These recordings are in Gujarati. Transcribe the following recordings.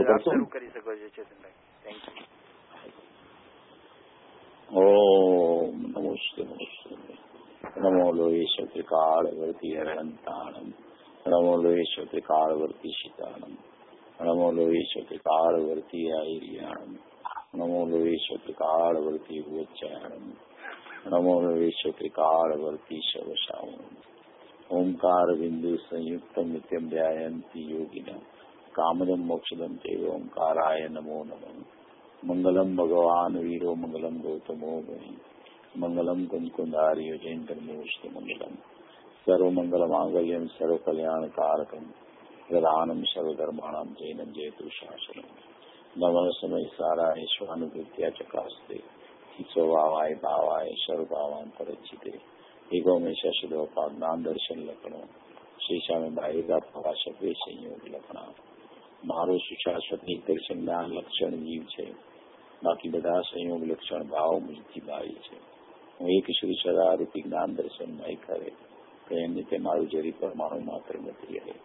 શરૂ કરી શકો છો ચેતનભાઈ. Thank you. ઓમ નમોસ્તે નમોસ્તે નમો લોયેશ ત્રિકાળવર્તી અરહંતાણમ નમો લોયેશ ત્રિકાળવર્તી શિતાણમ નમો લોયેશ ત્રિકાળવર્તી આઈર્યાણમ નમો લોયેશ ત્રિકાળવર્તી ઉચ્ચારણમ નમો લોયેશ ત્રિકાળવર્તી શવશાવણમ ઓમકાર બિંદુ સંયુક્તમ નિત્યમ ધ્યાયંતિ યોગિના કામદમ મોક્ષદમ તે ઓમકારાય નમો નમઃ. મંગલમ ભગવાન વીરો મંગલમ ગૌતમો મુનિ મંગલમ કુંકુંદાર્યો જૈન ધર્મોસ્તુ મંગલમ સર્વમંગલ માંગલ્યમ સર્વકલ્યાણકારકમ પ્રધાનમ સર્વધર્માણામ જૈનમ જયતુ શાસનમ નમઃ સમય સારાય સ્વાનુભૂત્યા ચકાસ્તે સ્વભાવાય ભાવાય સર્વભાવાંતરચિતે એગોમેશ શુદ્ધોપા જ્ઞાન દર્શન લખણો શ્રી સ્વામી બાઈકા પ્રવાસ બે સંયોગ લખણા. મારું સુશાશ્વત દર્શન જ્ઞાન લક્ષણ જીવ છે, બાકી બધા સંયોગ લક્ષણ ભાવ મુજથી બાવી છે. હું એક શ્રી સદારૂપી જ્ઞાન દર્શન નહીં કરે તો એમની તે મારું જરી પરમાણુ માત્ર નથી રહે.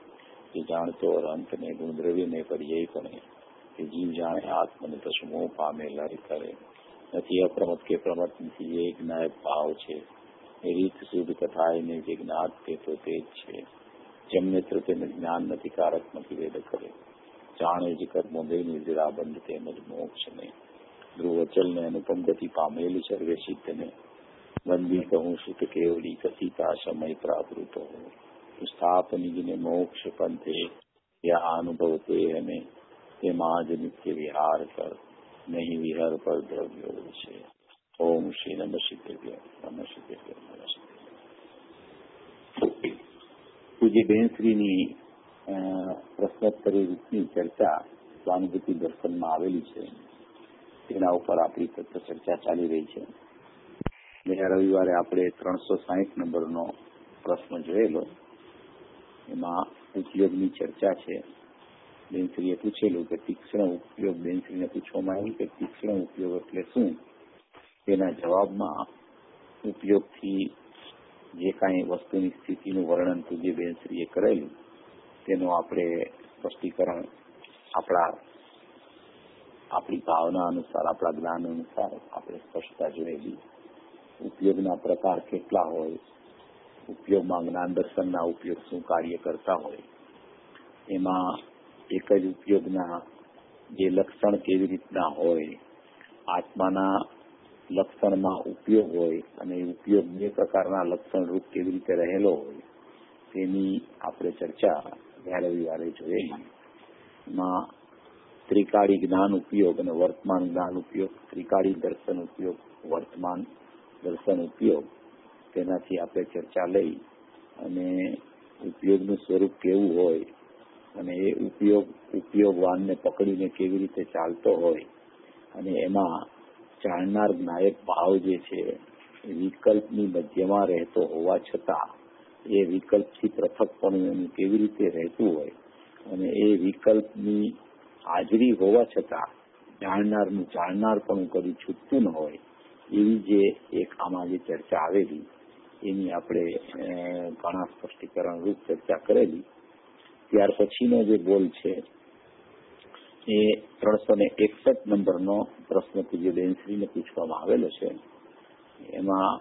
તે જાણતો અંત ને ગુણદ્રવ્ય ને પર્યાય પણ તે જીવ જાણે આત્મને પશુમો પામે લય કરે નથી. અપ્રમત કે પ્રમત નથી, એ જ્ઞાયક ભાવ છે. એ રીત શુદ્ધ કથા એને જે જ્ઞાત તે તો તે જ છે. જેમને તેને જ્ઞાન નથી કારક નથી વેદ કરે. જાણે જ કર્મો બે નિર્જરાબંધ તેમજ મોક્ષ ને ધ્રુવચલ ને અનુપમ ગતિ પામેલી સર્વે સિદ્ધ ને બંદી કહું સુત કેવડી કથિતા સમય પ્રાવૃત હો સ્થાપનિજ ને મોક્ષ પંથે યા અનુભવ તે અને તેમાં જ નિત્ય વિહાર કર નહીં વિહાર પર દ્રવ્યો છે. ઓમ શ્રી નમ સિદ્ધેભ્ય નમ સિદ્ધેભ્ય નમ સિદ્ધેભ્ય. પૂજ્ય બહેનશ્રીની પ્રશ્નોત્તરી રીતની ચર્ચા સ્વાનુભૂતિ દર્શનમાં આવેલી છે, તેના ઉપર આપણી તત્વ ચર્ચા ચાલી રહી છે. ગયા રવિવારે આપણે 360 નંબરનો પ્રશ્ન જોયેલો, એમાં ઉપયોગની ચર્ચા છે. બેનશ્રીએ પૂછેલું કે તીક્ષ્ણ ઉપયોગ, બેનશ્રીને પૂછવામાં આવ્યું કે તીક્ષ્ણ ઉપયોગ એટલે શું? તેના જવાબમાં ઉપયોગથી જે કાંઈ વસ્તુની સ્થિતિનું વર્ણન પૂજ્ય બેનશ્રીએ કરેલું તેનું આપણે સ્પષ્ટીકરણ આપણી ભાવના અનુસાર, આપણા જ્ઞાન અનુસાર આપણે સ્પષ્ટતા જોયેલી. ઉપયોગના પ્રકાર કેટલા હોય, ઉપયોગમાં જ્ઞાન દર્શનના ઉપયોગ શું કાર્ય કરતા હોય, એમાં એક જ ઉપયોગના જે લક્ષણ કેવી રીતના હોય, આત્માના લક્ષણમાં ઉપયોગ હોય અને ઉપયોગ બે પ્રકારના લક્ષણ રૂપ કેવી રીતે રહેલો હોય તેની આપણે ચર્ચા ગયા રવિવારે જોયેલી. એમાં ત્રિકાળી જ્ઞાન ઉપયોગ અને વર્તમાન જ્ઞાન ઉપયોગ, ત્રિકાળી દર્શન ઉપયોગ, વર્તમાન દર્શન ઉપયોગ, તેનાથી આપણે ચર્ચા લઈ અને ઉપયોગનું સ્વરૂપ કેવું હોય અને એ ઉપયોગવાનને પકડીને કેવી રીતે ચાલતો હોય અને એમાં જાણનાર જ્ઞાયક ભાવ જે છે એ વિકલ્પની મધ્યમાં રહેતો હોવા છતાં એ વિકલ્પથી પૃથકપણું એનું કેવી રીતે રહેતું હોય અને એ વિકલ્પની હાજરી હોવા છતાં જાણનારનું જાણનારપણું કદી છૂટતું ન હોય એવી જે એક આમાં જે ચર્ચા આવેલી એની આપણે ઘણા સ્પષ્ટીકરણ રૂપ ચર્ચા કરેલી. ત્યાર પછીનો જે બોલ છે એ 361 નંબરનો પ્રશ્ન પૂજ્ય બેનશ્રીને પૂછવામાં આવેલો છે. એમાં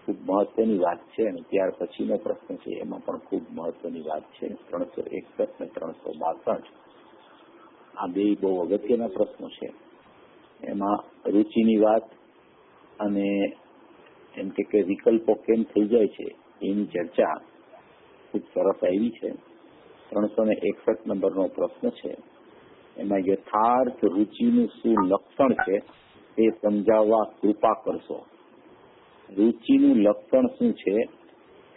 ખૂબ મહત્વની વાત છે અને ત્યાર પછીનો પ્રશ્ન છે એમાં પણ ખૂબ મહત્વની વાત છે. 361 ને 362 આ બે બહુ અગત્યના પ્રશ્નો છે. એમાં રુચિની વાત અને એમ કે વિકલ્પો કેમ થઈ જાય છે એની ચર્ચા ખૂબ સરસ આવી છે. 361 નંબરનો પ્રશ્ન છે, એમાં યથાર્થ રુચિનું શું લક્ષણ છે તે સમજાવવા કૃપા કરશો. રુચિનું લક્ષણ શું છે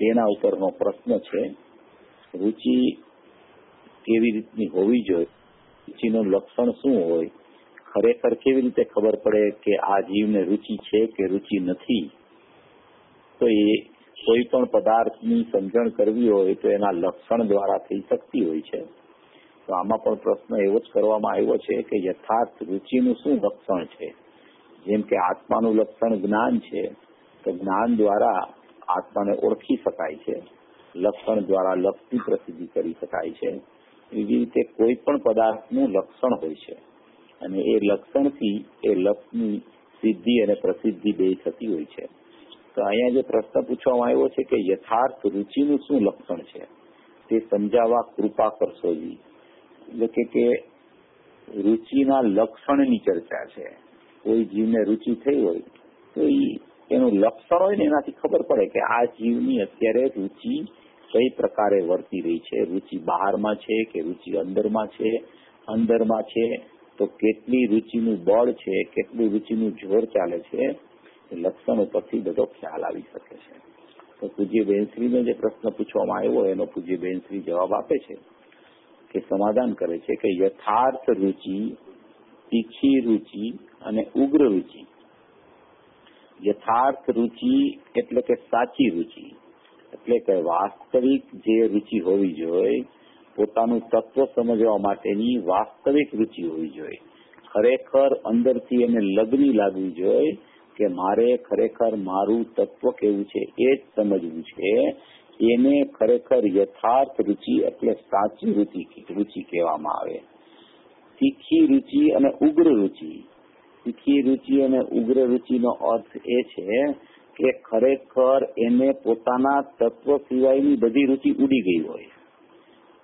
તેના ઉપરનો પ્રશ્ન છે. રુચિ કેવી રીતની હોવી જોઈએ, રુચિનું લક્ષણ શું હોય, ખરેખર કેવી રીતે ખબર પડે કે આ જીવને રુચિ છે કે રુચિ નથી. તો એ કોઈ પણ પદાર્થની સમજણ કરવી હોય તો એના લક્ષણ દ્વારા થઈ શકતી હોય છે. તો આમાં પણ પ્રશ્ન એવો જ કરવામાં આવ્યો છે કે યથાર્થ રુચિનું શું લક્ષણ છે. જેમ કે આત્માનું લક્ષણ જ્ઞાન છે, તો જ્ઞાન દ્વારા આત્માને ઓળખી શકાય છે, લક્ષણ દ્વારા લક્ષની પ્રસિદ્ધિ કરી શકાય છે. એવી રીતે કોઈ પણ પદાર્થનું લક્ષણ હોય છે અને એ લક્ષણથી એ લક્ષની સિદ્ધિ અને પ્રસિદ્ધિ બે થતી હોય છે. તો અહીંયા જે પ્રશ્ન પૂછવામાં આવ્યો છે કે યથાર્થ રુચિનું શું લક્ષણ છે તે સમજાવવા કૃપા કરશો જી. એટલે કે રુચિના લક્ષણની ચર્ચા છે. કોઈ જીવને રુચિ થઈ હોય તો એનું લક્ષણ હોય ને એનાથી ખબર પડે કે આ જીવની અત્યારે રુચિ કઈ પ્રકારે વર્તી રહી છે. રુચિ બહારમાં છે કે રુચિ અંદરમાં છે. અંદરમાં છે તો કેટલી રુચિનું બળ છે, કેટલું રુચિનું જોર ચાલે છે, એ લક્ષણ ઉપરથી બધો ખ્યાલ આવી શકે છે. તો પૂજ્ય બેનશ્રીને જે પ્રશ્ન પૂછવામાં આવ્યો એનો પૂજ્ય બેનશ્રી જવાબ આપે છે કે સમાધાન કરે છે કે યથાર્થ રુચિ, તીખી રુચિ અને ઉગ્ર રુચિ. યથાર્થ રુચિ એટલે કે સાચી રુચિ, એટલે કે વાસ્તવિક જે રુચિ હોવી જોઈએ, પોતાનું તત્વ સમજવા માટેની વાસ્તવિક રુચિ હોવી જોઈએ. ખરેખર અંદરથી એને લગની લાગવી જોઈએ કે મારે ખરેખર મારું તત્વ કેવું છે એ જ સમજવું છે. એને ખરેખર યથાર્થ રુચિ એટલે સાચી રુચિ કહેવામાં આવે. તીખી રુચિ અને ઉગ્ર રુચિ. તીખી રુચિ અને ઉગ્ર રુચિનો અર્થ એ છે કે ખરેખર એને પોતાના તત્વ સિવાયની બધી રુચિ ઉડી ગઈ હોય.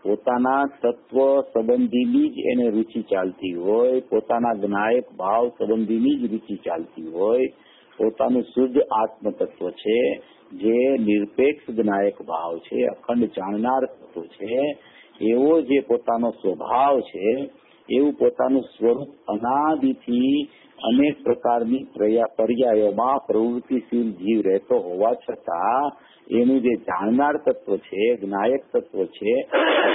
પોતાના તત્વ સંબંધીની જ એને રુચિ ચાલતી હોય, પોતાના જ્ઞાયક ભાવ સંબંધીની જ રુચિ ચાલતી હોય. પોતાનું શુદ્ધ આત્મ તત્વ છે જે નિરપેક્ષ જ્ઞાયક ભાવ છે, અખંડ જાણનાર તત્વ છે, એવો જે પોતાનો સ્વભાવ છે, એવું પોતાનું સ્વરૂપ અનાદિથી અનેક પ્રકારની પર્યાયોમાં પ્રવૃત્તિશીલ જીવ રહેતો હોવા છતાં એનું જે જાણનાર તત્વ છે, જ્ઞાયક તત્વ છે,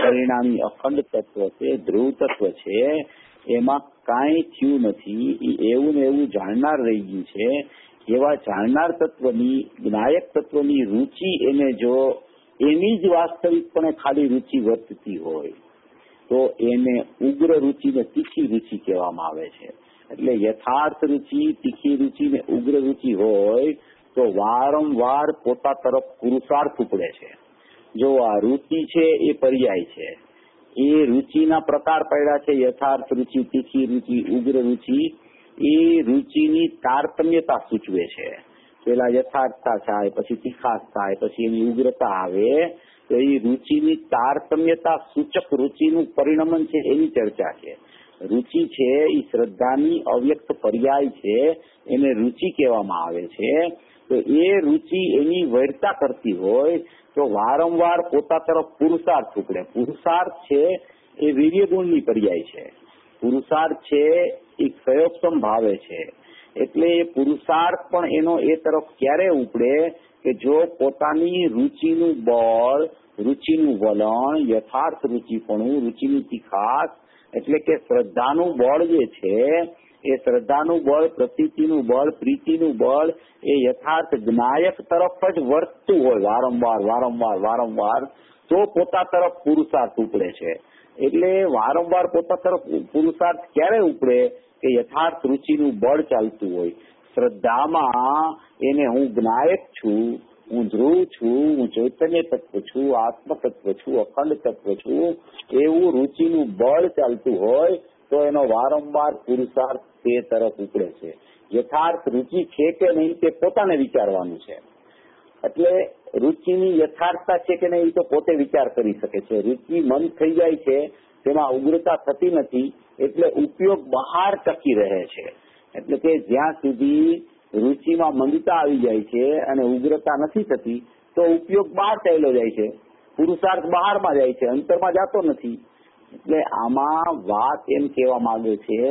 પરિણામી અખંડ તત્વ છે, ધ્રુવ તત્વ છે, એમાં કાંઈ થયું નથી. એ એવું ને એવું જાણનાર રહી ગયું છે. એવા જાણનાર તત્વની, જ્ઞાયક તત્વની રુચિ એને જો એની જ વાસ્તવિકપણે ખાલી રુચિ વર્તતી હોય તો એને ઉગ્ર રુચિ ને તીખી રુચિ કહેવામાં આવે છે. એટલે યથાર્થ રુચિ, તીખી રુચિ ને ઉગ્ર રુચિ હોય તો વારંવાર પોતા તરફ પુરુષાર્થ ઉપડે છે. જો આ રુચિ છે એ પર્યાય છે. એ રુચિના પ્રકાર પડ્યા છે, યથાર્થ રુચિ, તીખી રુચિ, ઉગ્ર રુચિ. એ રુચિની તારતમ્યતા સૂચવે છે. પેલા યથાર્થતા થાય, પછી તીખાસ થાય, પછી એની ઉગ્રતા આવે. તો એ રુચિની તારતમ્યતા સૂચક રુચિનું પરિણમન છે એની ચર્ચા છે. રુચિ છે એ શ્રદ્ધાની અવ્યક્ત પર્યાય છે, એને રુચિ કહેવામાં આવે છે. તો એ રુચિ એની વૈરતા કરતી હોય તો વારંવાર પોતા તરફ પુરુષાર્થ ઉપડે. પુરુષાર્થ છે એ વીર્ય ગુણની પર્યાય છે. પુરુષાર્થ છે એ ક્ષયોક્ષમ ભાવે છે. એટલે એ પુરુષાર્થ પણ એનો એ તરફ ક્યારે ઉપડે કે જો પોતાની રુચિનું બળ, રુચિનું વલણ, યથાર્થ રુચિપણું, રુચિની તીખાસ, એટલે કે શ્રદ્ધાનું બળ જે છે એ શ્રદ્ધાનું બળ, પ્રતીતિનું બળ, પ્રીતિનું બળ એ યથાર્થ જ્ઞાયક તરફ જ વર્તતું હોય વારંવાર તો પોતા તરફ પુરુષાર્થ ઉપડે છે. એટલે વારંવાર પોતા તરફ પુરુષાર્થ ક્યારે ઉપડે કે યથાર્થ રુચિનું બળ ચાલતું હોય. શ્રદ્ધામાં એને હું જ્ઞાયક છું, હું ધ્રુવ છું, હું ચૈતન્ય તત્વ છું, આત્મ તત્વ છું, અખંડ તત્વ છું, એવું રુચિનું બળ ચાલતું હોય તો એનો વારંવાર પુરુષાર્થ તે તરફ ઉપડે છે. યથાર્થ રુચિ છે કે નહીં તે પોતાને વિચારવાનું છે. એટલે રુચિની યથાર્થતા છે કે નહીં તો પોતે વિચાર કરી શકે છે. રુચિ મન થઈ જાય છે, તેમાં ઉગ્રતા થતી નથી, એટલે ઉપયોગ બહાર ટકી રહે છે. એટલે કે જ્યાં સુધી રુચિમાં મંદતા આવી જાય છે અને ઉગ્રતા નથી થતી તો ઉપયોગ બહાર ચાલ્યો જાય છે, પુરુષાર્થ બહારમાં જાય છે, અંતરમાં જતો નથી. એટલે આમાં વાત એમ કહેવા માંગે છે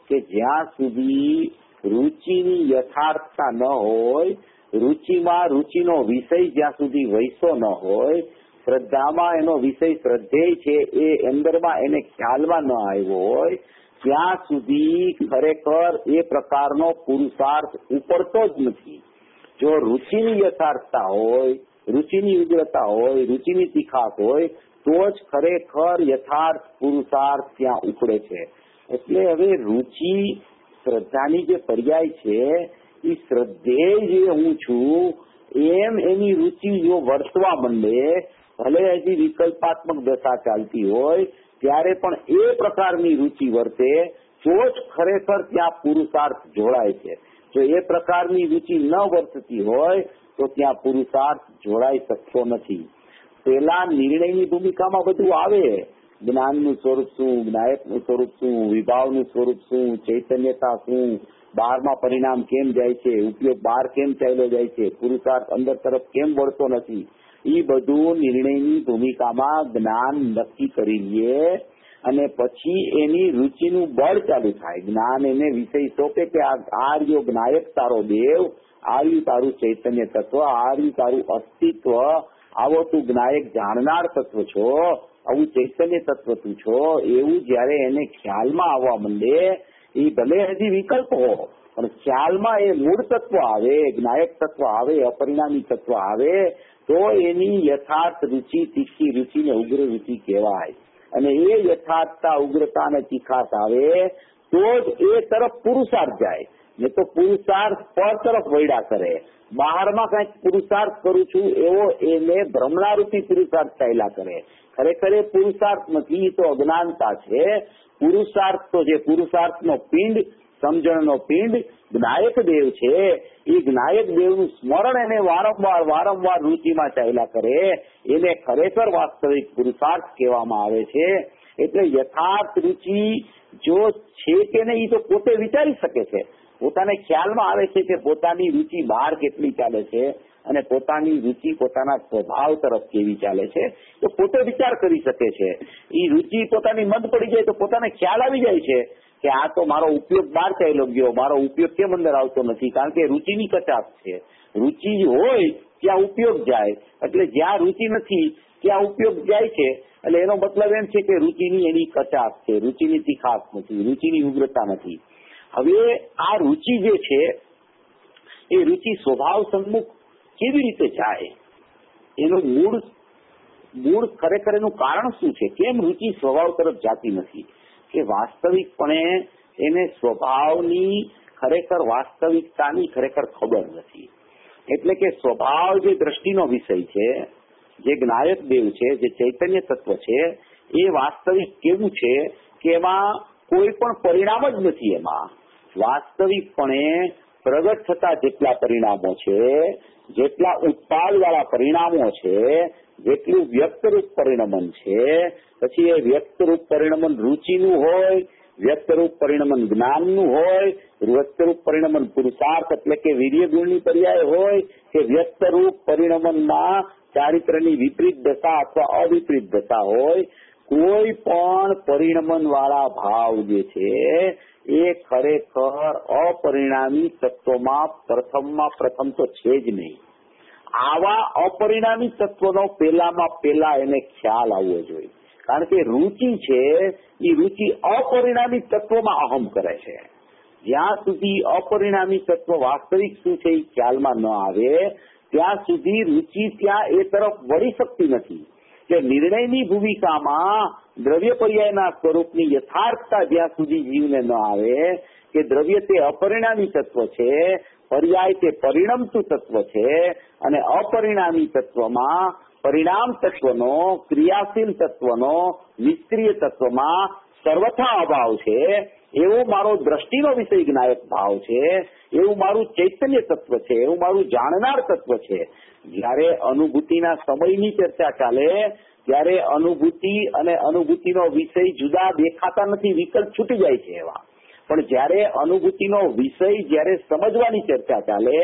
કે જ્યાં સુધી રુચિની યથાર્થતા ન હોય, રુચિમાં રુચિનો વિષય જ્યાં સુધી વૈસો ન હોય, શ્રદ્ધામાં એનો વિષય શ્રદ્ધેય છે એ અંદરમાં એને ખ્યાલમાં ન આવ્યો હોય, ત્યાં સુધી ખરેખર એ પ્રકારનો પુરુષાર્થ ઉપડતો જ નથી. જો રુચિની યથાર્થતા હોય, રુચિની ઉગ્રતા હોય, રુચિની તીખાસ હોય તો જ ખરેખર યથાર્થ પુરુષાર્થ ત્યાં ઉપડે છે. એટલે હવે રુચિ શ્રદ્ધાની જે પર્યાય છે એ શ્રદ્ધેય જે હું છું એમ એની રુચિ જો વર્તવા માંડે, ભલે હજી વિકલ્પાત્મક દશા ચાલતી હોય ત્યારે પણ એ પ્રકારની રુચિ વર્તે તો જ ખરેખર ત્યાં પુરુષાર્થ જોડાય છે. જો એ પ્રકારની રુચિ ન વર્તતી હોય તો ત્યાં પુરુષાર્થ જોડાઈ શકતો નથી. પેલા નિર્ણયની ભૂમિકામાં બધું આવે, જ્ઞાનનું સ્વરૂપ શું, જ્ઞાયકનું સ્વરૂપ શું, વિભાવનું સ્વરૂપ શું, ચૈતન્યતા શું, બહારમાં પરિણામ કેમ જાય છે, ઉપયોગ બહાર કેમ ચાલ્યો જાય છે, પુરુષાર્થ અંદર તરફ કેમ વળતો નથી, એ બધું નિર્ણયની ભૂમિકામાં જ્ઞાન નક્કી કરી લે અને પછી એની રુચિનું બળ ચાલુ થાય. જ્ઞાન એને વિષય સોંપે કે આ રહ્યો જ્ઞાયક તારો દેવ, આ રહ્યું તારું ચૈતન્ય તત્વ, આ રહ્યું તારું અસ્તિત્વ, આવો તું જ્ઞાયક જાણનાર તત્વ છો, આવું ચૈતન્ય તત્વ તું છો. એવું જયારે એને ખ્યાલમાં આવવા માંડે, એ ભલે હજી વિકલ્પ હો પણ ખ્યાલમાં એ મૂળ તત્વ આવે, જ્ઞાયક તત્વ આવે, અપરિણામી તત્વ આવે, તો એની યથાર્થ રુચિ, તીખી રુચિને ઉગ્ર રુચિ કહેવાય. અને એ યથાર્થતા, ઉગ્રતા અને તીખાસ આવે તો જ એ તરફ પુરુષાર્થ જાય. ને તો પુરુષાર્થ પર તરફ વૈડા કરે. બહારમાં કઈક પુરુષાર્થ કરું છું એવો એને ભ્રમણારૂપી પુરુષાર્થ ચાલ્યા કરે. ખરેખર એ પુરુષાર્થ નથી, તો અજ્ઞાનતા છે. પુરુષાર્થ તો જે પુરુષાર્થનો પિંડ, સમજણનો પિંડ જ્ઞાયક દેવ છે, એ જ્ઞાયક દેવનું સ્મરણ એને વારંવાર રુચિમાં ચાલ્યા કરે, એને ખરેખર વાસ્તવિક પુરુષાર્થ કહેવામાં આવે છે. એટલે યથાર્થ રુચિ જો છે કે નહીં તો પોતે વિચારી શકે છે. પોતાને ખ્યાલમાં આવે છે કે પોતાની રુચિ બહાર કેટલી ચાલે છે અને પોતાની રુચિ પોતાના સ્વભાવ તરફ કેવી ચાલે છે, તો પોતે વિચાર કરી શકે છે. એ રુચિ પોતાની મંદ પડી જાય તો પોતાને ખ્યાલ આવી જાય છે કે આ તો મારો ઉપયોગ બહાર ચાલ્યો ગયો, મારો ઉપયોગ કેમ અંદર આવતો નથી, કારણ કે રુચિની કચાશ છે. રુચિ હોય ત્યાં ઉપયોગ જાય, એટલે જ્યાં રુચિ નથી ત્યાં ઉપયોગ જાય છે. એટલે એનો મતલબ એમ છે કે રુચિની એની કચાશ છે, રુચિની તીખાસ નથી, રુચિની ઉગ્રતા નથી. હવે આ રુચિ જે છે એ રુચિ સ્વભાવ સન્મુખ કેવી રીતે જાય, એનું મૂળ ખરેખર એનું કારણ શું છે? કેમ રુચિ સ્વભાવ તરફ જાતી નથી? કે વાસ્તવિકપણે એને સ્વભાવની ખરેખર વાસ્તવિકતાની ખરેખર ખબર નથી. એટલે કે સ્વભાવ જે દ્રષ્ટિનો વિષય છે, જે જ્ઞાયક દેવ છે, જે ચૈતન્ય તત્વ છે, એ વાસ્તવિક કેવું છે કે એમાં કોઈ પણ પરિણામ જ નથી. એમાં વાસ્તવિકપણે પ્રગટ થતા જેટલા પરિણામો છે, જેટલા ઉત્પાદ વાળા પરિણામો છે, જેટલું વ્યક્તરૂપ પરિણમન છે, પછી એ વ્યક્તરૂપ પરિણમન રુચિનું હોય, વ્યક્તરૂપ પરિણમન જ્ઞાનનું હોય, વ્યક્તરૂપ પરિણમન પુરુષાર્થ એટલે કે વીર્ય ગુણની પર્યાય હોય, કે વ્યક્તરૂપ પરિણમનમાં ચારિત્રની વિપરીત દશા અથવા અવિપરીત દશા હોય, કોઈ પણ પરિણમન વાળા ભાવ જે છે એ ખરેખર અપરિણામી તત્વમાં પ્રથમ તો છે જ નહીં. આવા અપરિણામી તત્વનો પેલા એને ખ્યાલ આવવો જોઈએ. કારણ કે રુચિ છે એ રુચિ અપરિણામી તત્વમાં અહમ કરે છે. જ્યાં સુધી અપરિણામી તત્વ વાસ્તવિક શું છે એ ખ્યાલમાં ન આવે ત્યાં સુધી રુચિ ત્યાં એ તરફ વળી શકતી નથી. કે નિર્ણયની ભૂમિકામાં દ્રવ્ય પર્યાયના સ્વરૂપની યથાર્થતા જ્યાં સુધી જીવને ન આવે કે દ્રવ્ય તે અપરિણામી તત્વ છે, પર્યાય તે પરિણમતું તત્વ છે, અને અપરિણામી તત્વમાં પરિણામ તત્વનો, ક્રિયાશીલ તત્વનો, નિષ્ક્રિય તત્વમાં સર્વથા અભાવ છે, એવો મારો દ્રષ્ટિનો વિષય જ્ઞાયક ભાવ છે, એવું મારું ચૈતન્ય તત્વ છે, એવું મારું જાણનાર તત્વ છે. જયારે અનુભૂતિના સમયની ચર્ચા ચાલે ત્યારે અનુભૂતિ અને અનુભૂતિનો વિષય જુદા દેખાતા નથી, વિકલ્પ છૂટી જાય છે એવા. પણ જયારે અનુભૂતિનો વિષય જયારે સમજવાની ચર્ચા ચાલે,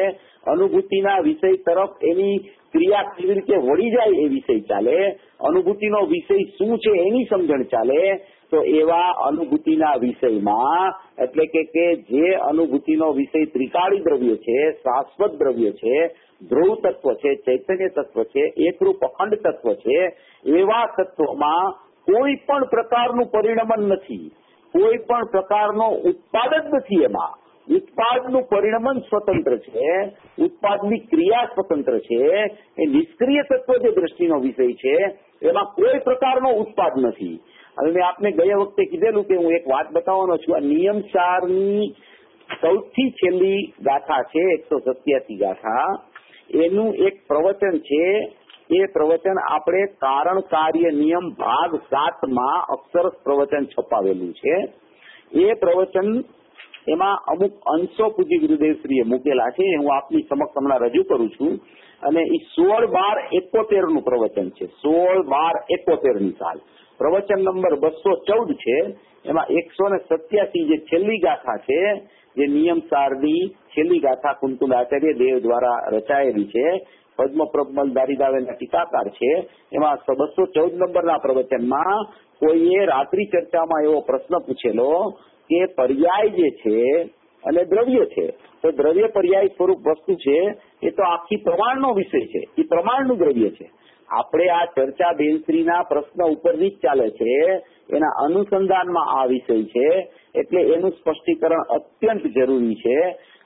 અનુભૂતિના વિષય તરફ એની ક્રિયા કેવી રીતે વળી જાય એ વિષય ચાલે, અનુભૂતિનો વિષય શું છે એની સમજણ ચાલે, તો એવા અનુભૂતિના વિષયમાં એટલે કે જે અનુભૂતિનો વિષય ત્રિકાળી દ્રવ્ય છે, શાશ્વત દ્રવ્ય છે, ધ્રુવ તત્વ છે, ચૈતન્ય તત્વ છે, એકરૂપ અખંડ તત્વ છે, એવા તત્વમાં કોઈ પણ પ્રકારનું પરિણમન નથી, કોઈ પણ પ્રકારનો ઉત્પાદ જ નથી. એમાં ઉત્પાદનું પરિણમન સ્વતંત્ર છે, ઉત્પાદની ક્રિયા સ્વતંત્ર છે. એ નિષ્ક્રિય તત્વ જે દ્રષ્ટિનો વિષય છે એમાં કોઈ પ્રકારનો ઉત્પાદ નથી. હવે મેં આપને ગયા વખતે કીધેલું કે હું એક વાત બતાવવાનો છું. આ નિયમસારની સૌથી છેલ્લી ગાથા છે 187 ગાથા, એનું એક પ્રવચન છે એ પ્રવચન આપણે કારણ કાર્ય નિયમ ભાગ 7માં અક્ષરશ પ્રવચન છપાવેલું છે. એ પ્રવચન એમાં અમુક અંશો પૂજ્ય ગુરુદેવશ્રીએ મૂકેલા છે, હું આપની સમક્ષ હમણાં રજૂ કરું છું. અને એ 16/12/71 નું પ્રવચન છે. 16/12/71 સાલ પ્રવચન નંબર 214 છે. એમાં 187 જે છેલ્લી ગાથા છે, જે નિયમસારની છેલ્લી ગાથા કુંતુલ આચાર્ય દેવ દ્વારા રચાયેલી છે, પદ્મપ્રબલ દારીદાવેના ટીકાકાર છે, એમાં 214 નંબરના પ્રવચનમાં કોઈએ રાત્રિ ચર્ચામાં એવો પ્રશ્ન પૂછેલો કે પર્યાય જે છે અને દ્રવ્ય છે, તો દ્રવ્ય પર્યાય સ્વરૂપ વસ્તુ છે એ તો આખી પ્રમાણનો વિષય છે, એ પ્રમાણનું દ્રવ્ય છે. આપણે આ ચર્ચા બેનશ્રીના પ્રશ્ન ઉપરથી જ ચાલે છે, એના અનુસંધાનમાં આ વિષય છે, એટલે એનું સ્પષ્ટીકરણ અત્યંત જરૂરી છે.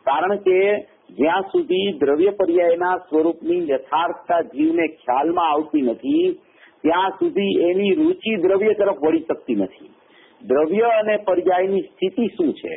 કારણ કે જ્યાં સુધી દ્રવ્ય પર્યાયના સ્વરૂપની યથાર્થતા જીવને ખ્યાલમાં આવતી નથી, ત્યાં સુધી એની રુચિ દ્રવ્ય તરફ વળી શકતી નથી. દ્રવ્ય અને પર્યાયની સ્થિતિ શું છે,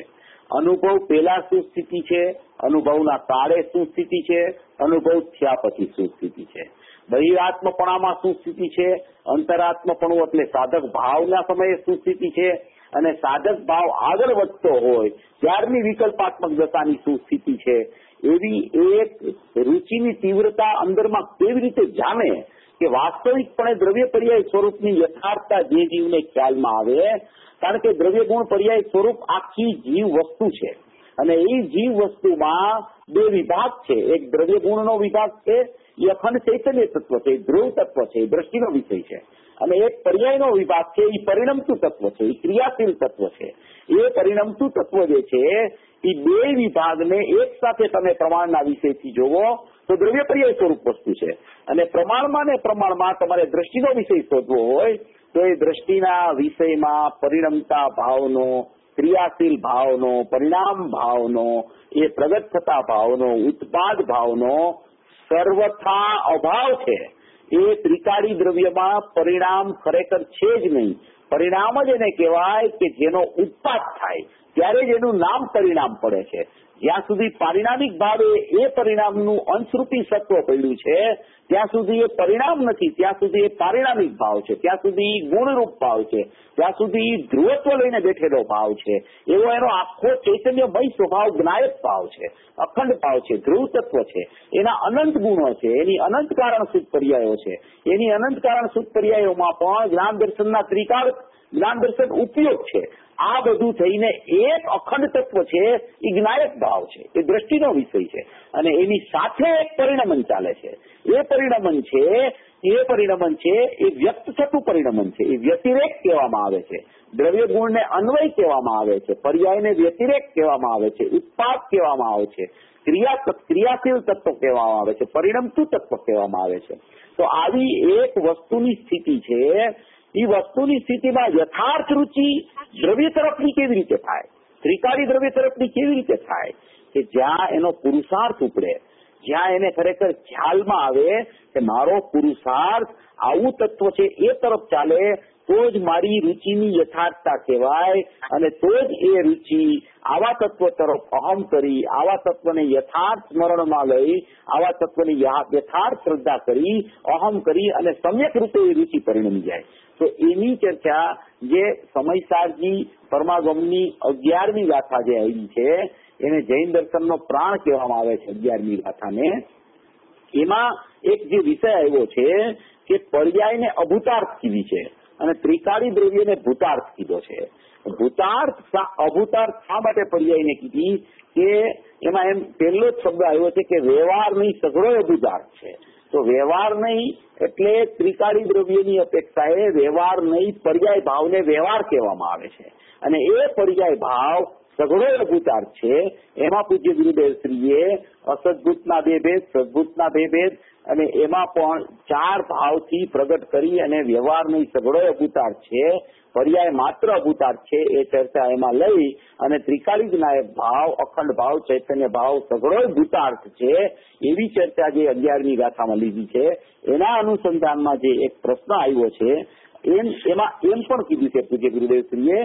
અનુભવ પહેલા શું સ્થિતિ છે, અનુભવના કાળે શું સ્થિતિ છે, અનુભવ થયા પછી શું સ્થિતિ છે, બહિરાત્મપણામાં શું સ્થિતિ છે, અંતરાત્મપણું એટલે સાધક ભાવના સમયે શું સ્થિતિ છે, અને સાધક ભાવ આગળ વધતો હોય ત્યારની વિકલ્પાત્મક દશાની શું સ્થિતિ છે, એવી એક રુચિની તીવ્રતા અંદરમાં કેવી રીતે જામે કે વાસ્તવિકપણે દ્રવ્ય પર્યાય સ્વરૂપની યથાર્થતા જે જીવને ખ્યાલમાં આવે. કારણ કે દ્રવ્ય ગુણ પર્યાય સ્વરૂપ આખી જીવ વસ્તુ છે, અને એ જીવ વસ્તુમાં બે વિભાગ છે. એક દ્રવ્ય ગુણનો વિભાગ છે, એ અખંડ ચૈતન્ય તત્વ છે, ધ્રુવ તત્વ છે, દ્રષ્ટિનો વિષય છે. અને એક પર્યાયનો વિભાગ છે, એ પરિણમતું તત્વ છે, એ ક્રિયાશીલ તત્વ છે. એ પરિણમતું તત્વ જે છે એ બે વિભાગને એક સાથે તમે પ્રમાણના વિષયથી જોવો તો દ્રવ્ય પર્યાય સ્વરૂપ વસ્તુ છે. અને પ્રમાણમાં ને પ્રમાણમાં તમારે દ્રષ્ટિનો વિષય શોધવો હોય તો એ દ્રષ્ટિના વિષયમાં પરિણમતા ભાવનો, ક્રિયાશીલ ભાવનો, પરિણામ ભાવનો, એ પ્રગટ થતા ભાવનો, ઉત્પાદ ભાવનો સર્વથા અભાવ છે. એ ત્રિકાળી દ્રવ્યમાં પરિણામ ખરેખર છે જ નહીં. પરિણામ જ એને કહેવાય કે જેનો ઉત્પાદ થાય ત્યારે જ એનું નામ પરિણામ પડે છે. જ્યાં સુધી પારિણામિક ભાવે એ પરિણામનું અંશરૂપી સત્વ પડ્યું છે ત્યાં સુધી એ પરિણામ નથી, ત્યાં સુધી એ પારિણામિક ભાવ છે, ત્યાં સુધી ગુણરૂપ ભાવ છે, ત્યાં સુધી ધ્રુવત્વ લઈને બેઠેલો ભાવ છે. એવો એનો આખો ચૈતન્યમય સ્વભાવ જ્ઞાયક ભાવ છે, અખંડ ભાવ છે, ધ્રુવ તત્વ છે. એના અનંત ગુણો છે, એની અનંત કારણ શુદ્ધ પર્યાયો છે. એની અનંત કારણ શુદ્ધ પર્યાયોમાં પણ જ્ઞાન દર્શનના ત્રિકાળ જ્ઞાન દર્શન ઉપયોગ છે. આ બધું થઈને એક અખંડ તત્વ છે, એ જ્ઞાયક ભાવ છે, એ દ્રષ્ટિનો વિષય છે. અને એની સાથે એક પરિણમન ચાલે છે. એ પરિણમન છે એ વ્યક્ત થતું પરિણમન છે. એ વ્યતિરેક કહેવામાં આવે છે. દ્રવ્ય ગુણને અન્વય કહેવામાં આવે છે, પર્યાયને વ્યતિરેક કહેવામાં આવે છે, ઉત્પાદ કહેવામાં આવે છે, ક્રિયાશીલ તત્વ કહેવામાં આવે છે, પરિણમતું તત્વ કહેવામાં આવે છે. તો આવી એક વસ્તુની સ્થિતિ છે. એ વસ્તુની સ્થિતિમાં યથાર્થ રુચિ દ્રવ્ય તરફની કેવી રીતે થાય, ત્રિકાળી દ્રવ્ય તરફની કેવી રીતે થાય કે જ્યાં એનો પુરુષાર્થ ઉપડે, જ્યાં એને ખરેખર ખ્યાલમાં આવે કે મારો પુરુષાર્થ આવું તત્વ છે એ તરફ ચાલે તો જ મારી રુચિની યથાર્થતા કહેવાય. અને તો જ એ રુચિ આવા તત્વ તરફ અહમ કરી, આવા તત્વને યથાર્થ સ્મરણમાં લઈ, આવા તત્વની યથાર્થ શ્રદ્ધા કરી, અહમ કરી અને સમ્યક રૂપે એ રુચિ પરિણમી જાય. તો એની ચર્ચા જે સમયસારજી પરમાગમની 11મી ગાથા જે આવી છે, એને જૈન દર્શનનો પ્રાણ કહેવામાં આવે છે. 11મી ગાથાને એમાં એક જે વિષય આવ્યો છે કે પર્યાયને અભૂતાર્થ કીધી છે અને ત્રિકાળી દ્રવ્યને ભૂતાર્થ કીધો છે. અભૂતાર્થ શા માટે પર્યાયને કીધી કે એમાં એમ પહેલો જ શબ્દ આવ્યો છે કે વ્યવહાર નહીં સઘળો અભૂતાર્થ છે. તો વ્યવહાર નહીં એટલે ત્રિકાળી દ્રવ્યની અપેક્ષાએ વ્યવહાર નહીં પર્યાય ભાવને વ્યવહાર કહેવામાં આવે છે. અને એ પર્યાય ભાવ સઘળો અભૂતાર્થ છે. એમાં પૂજ્ય ગુરુદેવશ્રીએ અસદભૂતના બે ભેદ, સદભૂતના બે ભેદ અને એમાં પણ 4 ભાવથી પ્રગટ કરી અને વ્યવહાર નહીં સઘળો અભૂતાર્થ છે, પર્યાય માત્ર અભૂતાર્થ છે એ ચર્ચા એમાં લઈ અને ત્રિકાળી જ્ઞાયક ભાવ, અખંડ ભાવ, ચૈતન્ય ભાવ સઘળો ભૂતાર્થ છે એવી ચર્ચા જે 11મી ગાથામાં લીધી છે. એના અનુસંધાનમાં જે એક પ્રશ્ન આવ્યો છે એમાં એમ પણ કીધું છે પૂજ્ય ગુરુદેવશ્રીએ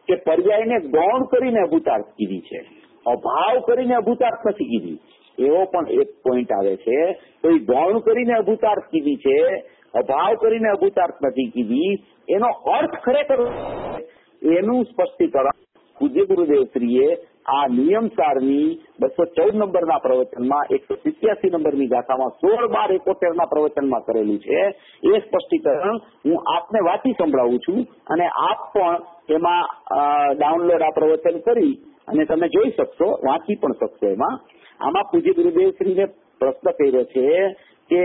કે પર્યાયને ગૌણ કરીને અભૂતાર્થ કીધી છે, અભાવ કરીને અભૂતાર્થ નથી કીધી. એવો પણ એક પોઈન્ટ આવે છે. તો એ ગૌણ કરીને અભૂતાર્થ કીધી છે, અભાવ કરીને અભૂતાર્થ નથી કીધી. એનો અર્થ ખરેખર એનું સ્પષ્ટીકરણ પૂજ્ય ગુરુદેવશ્રીએ આ નિયમસારની 214 નંબરના પ્રવચનમાં 187 નંબરની ગાથામાં 16-12-71 પ્રવચનમાં કરેલું છે. એ સ્પષ્ટીકરણ હું આપને વાંચી સંભળાવું છું અને આપ પણ એમાં ડાઉનલોડ આ પ્રવચન કરી અને તમે જોઈ શકશો, વાંચી પણ શકશો. આમાં પૂજ્ય ગુરુદેવશ્રીને પ્રશ્ન કર્યો છે કે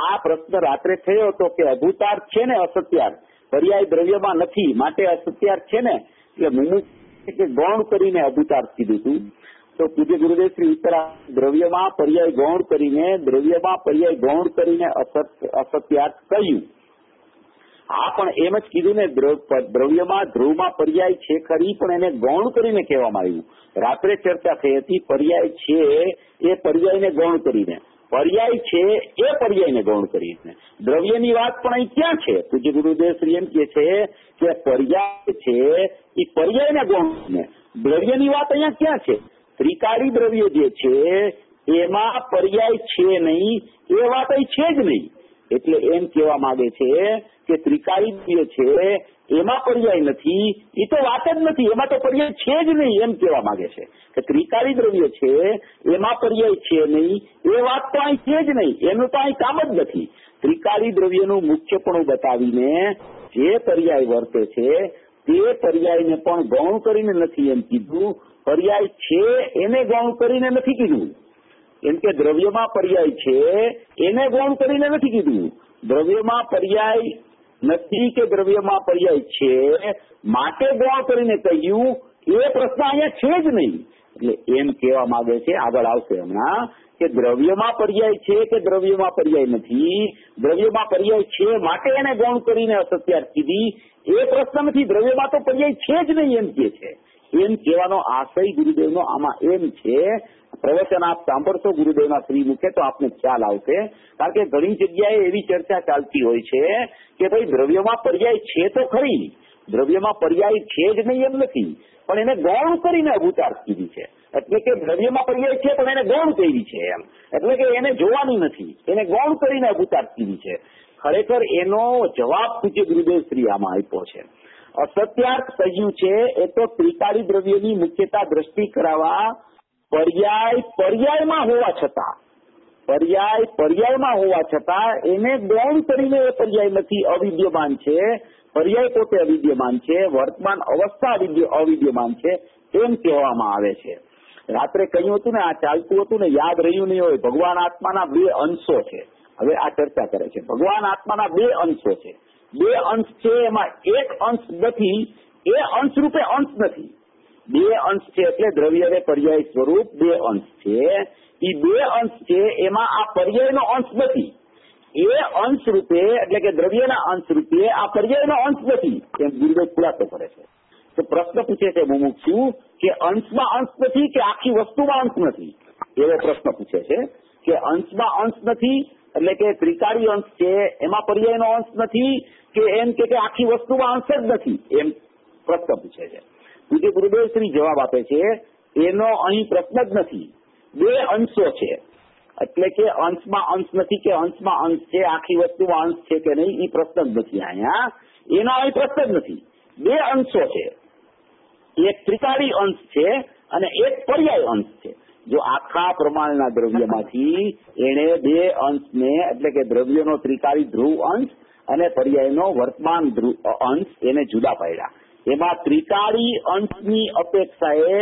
આ પ્રશ્ન રાત્રે થયો હતો કે અભૂતાર્થ છે ને અસત્યાર્થ, પર્યાય દ્રવ્યમાં નથી માટે અસત્યાર્થ છે ને, એટલે મુમુક્ષ કે ગૌણ કરીને અભૂતાર્થ કીધું હતું. તો પૂજ્ય ગુરુદેવશ્રી ઉત્તર દ્રવ્યમાં પર્યાય ગૌણ કરીને, દ્રવ્યમાં પર્યાય ગૌણ કરીને અસત્યાર્થ કહ્યું. હા, પણ એમ જ કીધું ને, દ્રવ્યમાં ધ્રુવમાં પર્યાય છે ખરી, પણ એને ગૌણ કરીને કહેવામાં આવ્યું. રાત્રે ચર્ચા થઈ હતી, પર્યાય છે એ પર્યાયને ગૌણ કરીને, પર્યાય છે એ પર્યાયને ગૌણ કરીને. દ્રવ્યની વાત પણ અહીં ક્યાં છે? પૂજ્ય ગુરુદેવ શ્રી એમ કે છે કે પર્યાય છે એ પર્યાયને ગૌણ કરીને. દ્રવ્યની વાત અહીંયા ક્યાં છે? ત્રિકાળી દ્રવ્ય જે છે એમાં પર્યાય છે નહીં, એ વાત અહીં છે જ નહીં. એટલે એમ કહેવા માંગે છે કે ત્રિકાળી દ્રવ્ય છે એમાં પર્યાય નથી, એ તો વાત જ નથી, એમાં તો પર્યાય છે જ નહીં, એમ કહેવા માંગે છે કે ત્રિકાળી દ્રવ્ય છે એમાં પર્યાય છે નહીં, એ વાત તો અહીં છે જ નહીં, એનું તો અહીં કામ જ નથી. ત્રિકાળી દ્રવ્યનું મુખ્યપણું બતાવીને જે પર્યાય વર્તે છે તે પર્યાયને પણ ગૌણ કરીને નથી એમ કીધું, પર્યાય છે એને ગૌણ કરીને નથી કીધું. એમ કે દ્રવ્યમાં પર્યાય છે એને ગૌણ કરીને નથી કીધું. દ્રવ્યમાં પર્યાય નથી કે દ્રવ્યમાં પર્યાય છે માટે ગૌણ કરીને કહ્યું, એ પ્રશ્ન અહીંયા છે જ નહીં. એટલે એમ કહેવા માંગે છે, આગળ આવશે હમણાં, કે દ્રવ્યમાં પર્યાય છે કે દ્રવ્યમાં પર્યાય નથી, દ્રવ્યમાં પર્યાય છે માટે એને ગૌણ કરીને અસત્યાર્થ કીધી, એ પ્રશ્ન નથી. દ્રવ્યમાં તો પર્યાય છે જ નહીં એમ કે છે. એમ કહેવાનો આશય ગુરુદેવનો આમાં એમ છે. પ્રવચન આપ સાંભળશો ગુરુદેવના શ્રી મુખે તો આપને ખ્યાલ આવશે. કારણ કે ઘણી જગ્યાએ એવી ચર્ચા ચાલતી હોય છે કે ભાઈ દ્રવ્યમાં પર્યાય છે તો ખરી, દ્રવ્યમાં પર્યાય છે જ નહીં એમ નથી, પણ એને ગૌણ કરીને અભૂતાર્થ કીધી છે. એટલે કે દ્રવ્યમાં પર્યાય છે પણ એને ગૌણ કરી છે એમ, એટલે કે એને જોવાની નથી, એને ગૌણ કરીને અભૂતાર્થ કીધી છે. ખરેખર એનો જવાબ પૂજ્ય ગુરુદેવ શ્રી આમાં આપ્યો છે. અસત્યાર્થ કહ્યું છે એ તો ત્રિકાળી દ્રવ્યની મુખ્યતા દ્રષ્ટિ કરાવવા પર્યાયમાં હોવા છતાં એને ગૌણ કરીને એ પર્યાય નથી, અવિદ્યમાન છે. પર્યાય પોતે અવિદ્યમાન છે, વર્તમાન અવસ્થા અવિદ્યમાન છે, એમ કહેવામાં આવે છે. રાત્રે કહ્યું હતું ને, આ ચાલતું હતું ને, યાદ રહ્યું નહીં હોય, ભગવાન આત્માના 2 અંશો છે. હવે આ ચર્ચા કરે છે, ભગવાન આત્માના 2 અંશો છે. 2 અંશ છે, એમાં એક અંશ નથી, એ અંશ રૂપે અંશ નથી. 2 અંશ છે એટલે દ્રવ્ય અને પર્યાય સ્વરૂપ 2 અંશ છે. એ 2 અંશ છે એમાં આ પર્યાયનો અંશ નથી. એ અંશ રૂપે એટલે કે દ્રવ્યના અંશ રૂપે આ પર્યાયનો અંશ નથી, એમ ગુરુદેવ ખુલાસો કરે છે. તો પ્રશ્ન પૂછે છે મુમુક્ષુ કે અંશમાં અંશ નથી કે આખી વસ્તુમાં અંશ નથી? એવો પ્રશ્ન પૂછે છે કે અંશમાં અંશ નથી એટલે કે ત્રિકાળી અંશ છે એમાં પર્યાયનો અંશ નથી કે એમ કે આખી વસ્તુમાં અંશ જ નથી, એમ પ્રશ્ન પૂછે છે. પૂજ્ય ગુરુદેવ શ્રી જવાબ આપે છે, એનો અહીં પ્રશ્ન જ નથી. 2 અંશો છે એટલે કે અંશમાં અંશ નથી કે અંશમાં અંશ છે, આખી વસ્તુમાં અંશ છે કે નહીં, એ પ્રશ્ન જ નથી અહીંયા. એનો અહીં પ્રશ્ન જ નથી. 2 અંશો છે, એક ત્રિકાળી અંશ છે અને એક પર્યાય અંશ છે. જો આખા પ્રમાણના દ્રવ્યમાંથી એને 2 અંશને એટલે કે દ્રવ્યનો ત્રિકાળી ધ્રુવ અંશ અને પર્યાયનો વર્તમાન અંશ એને જુદા પાડ્યા. એમાં ત્રિકાળી અંશની અપેક્ષાએ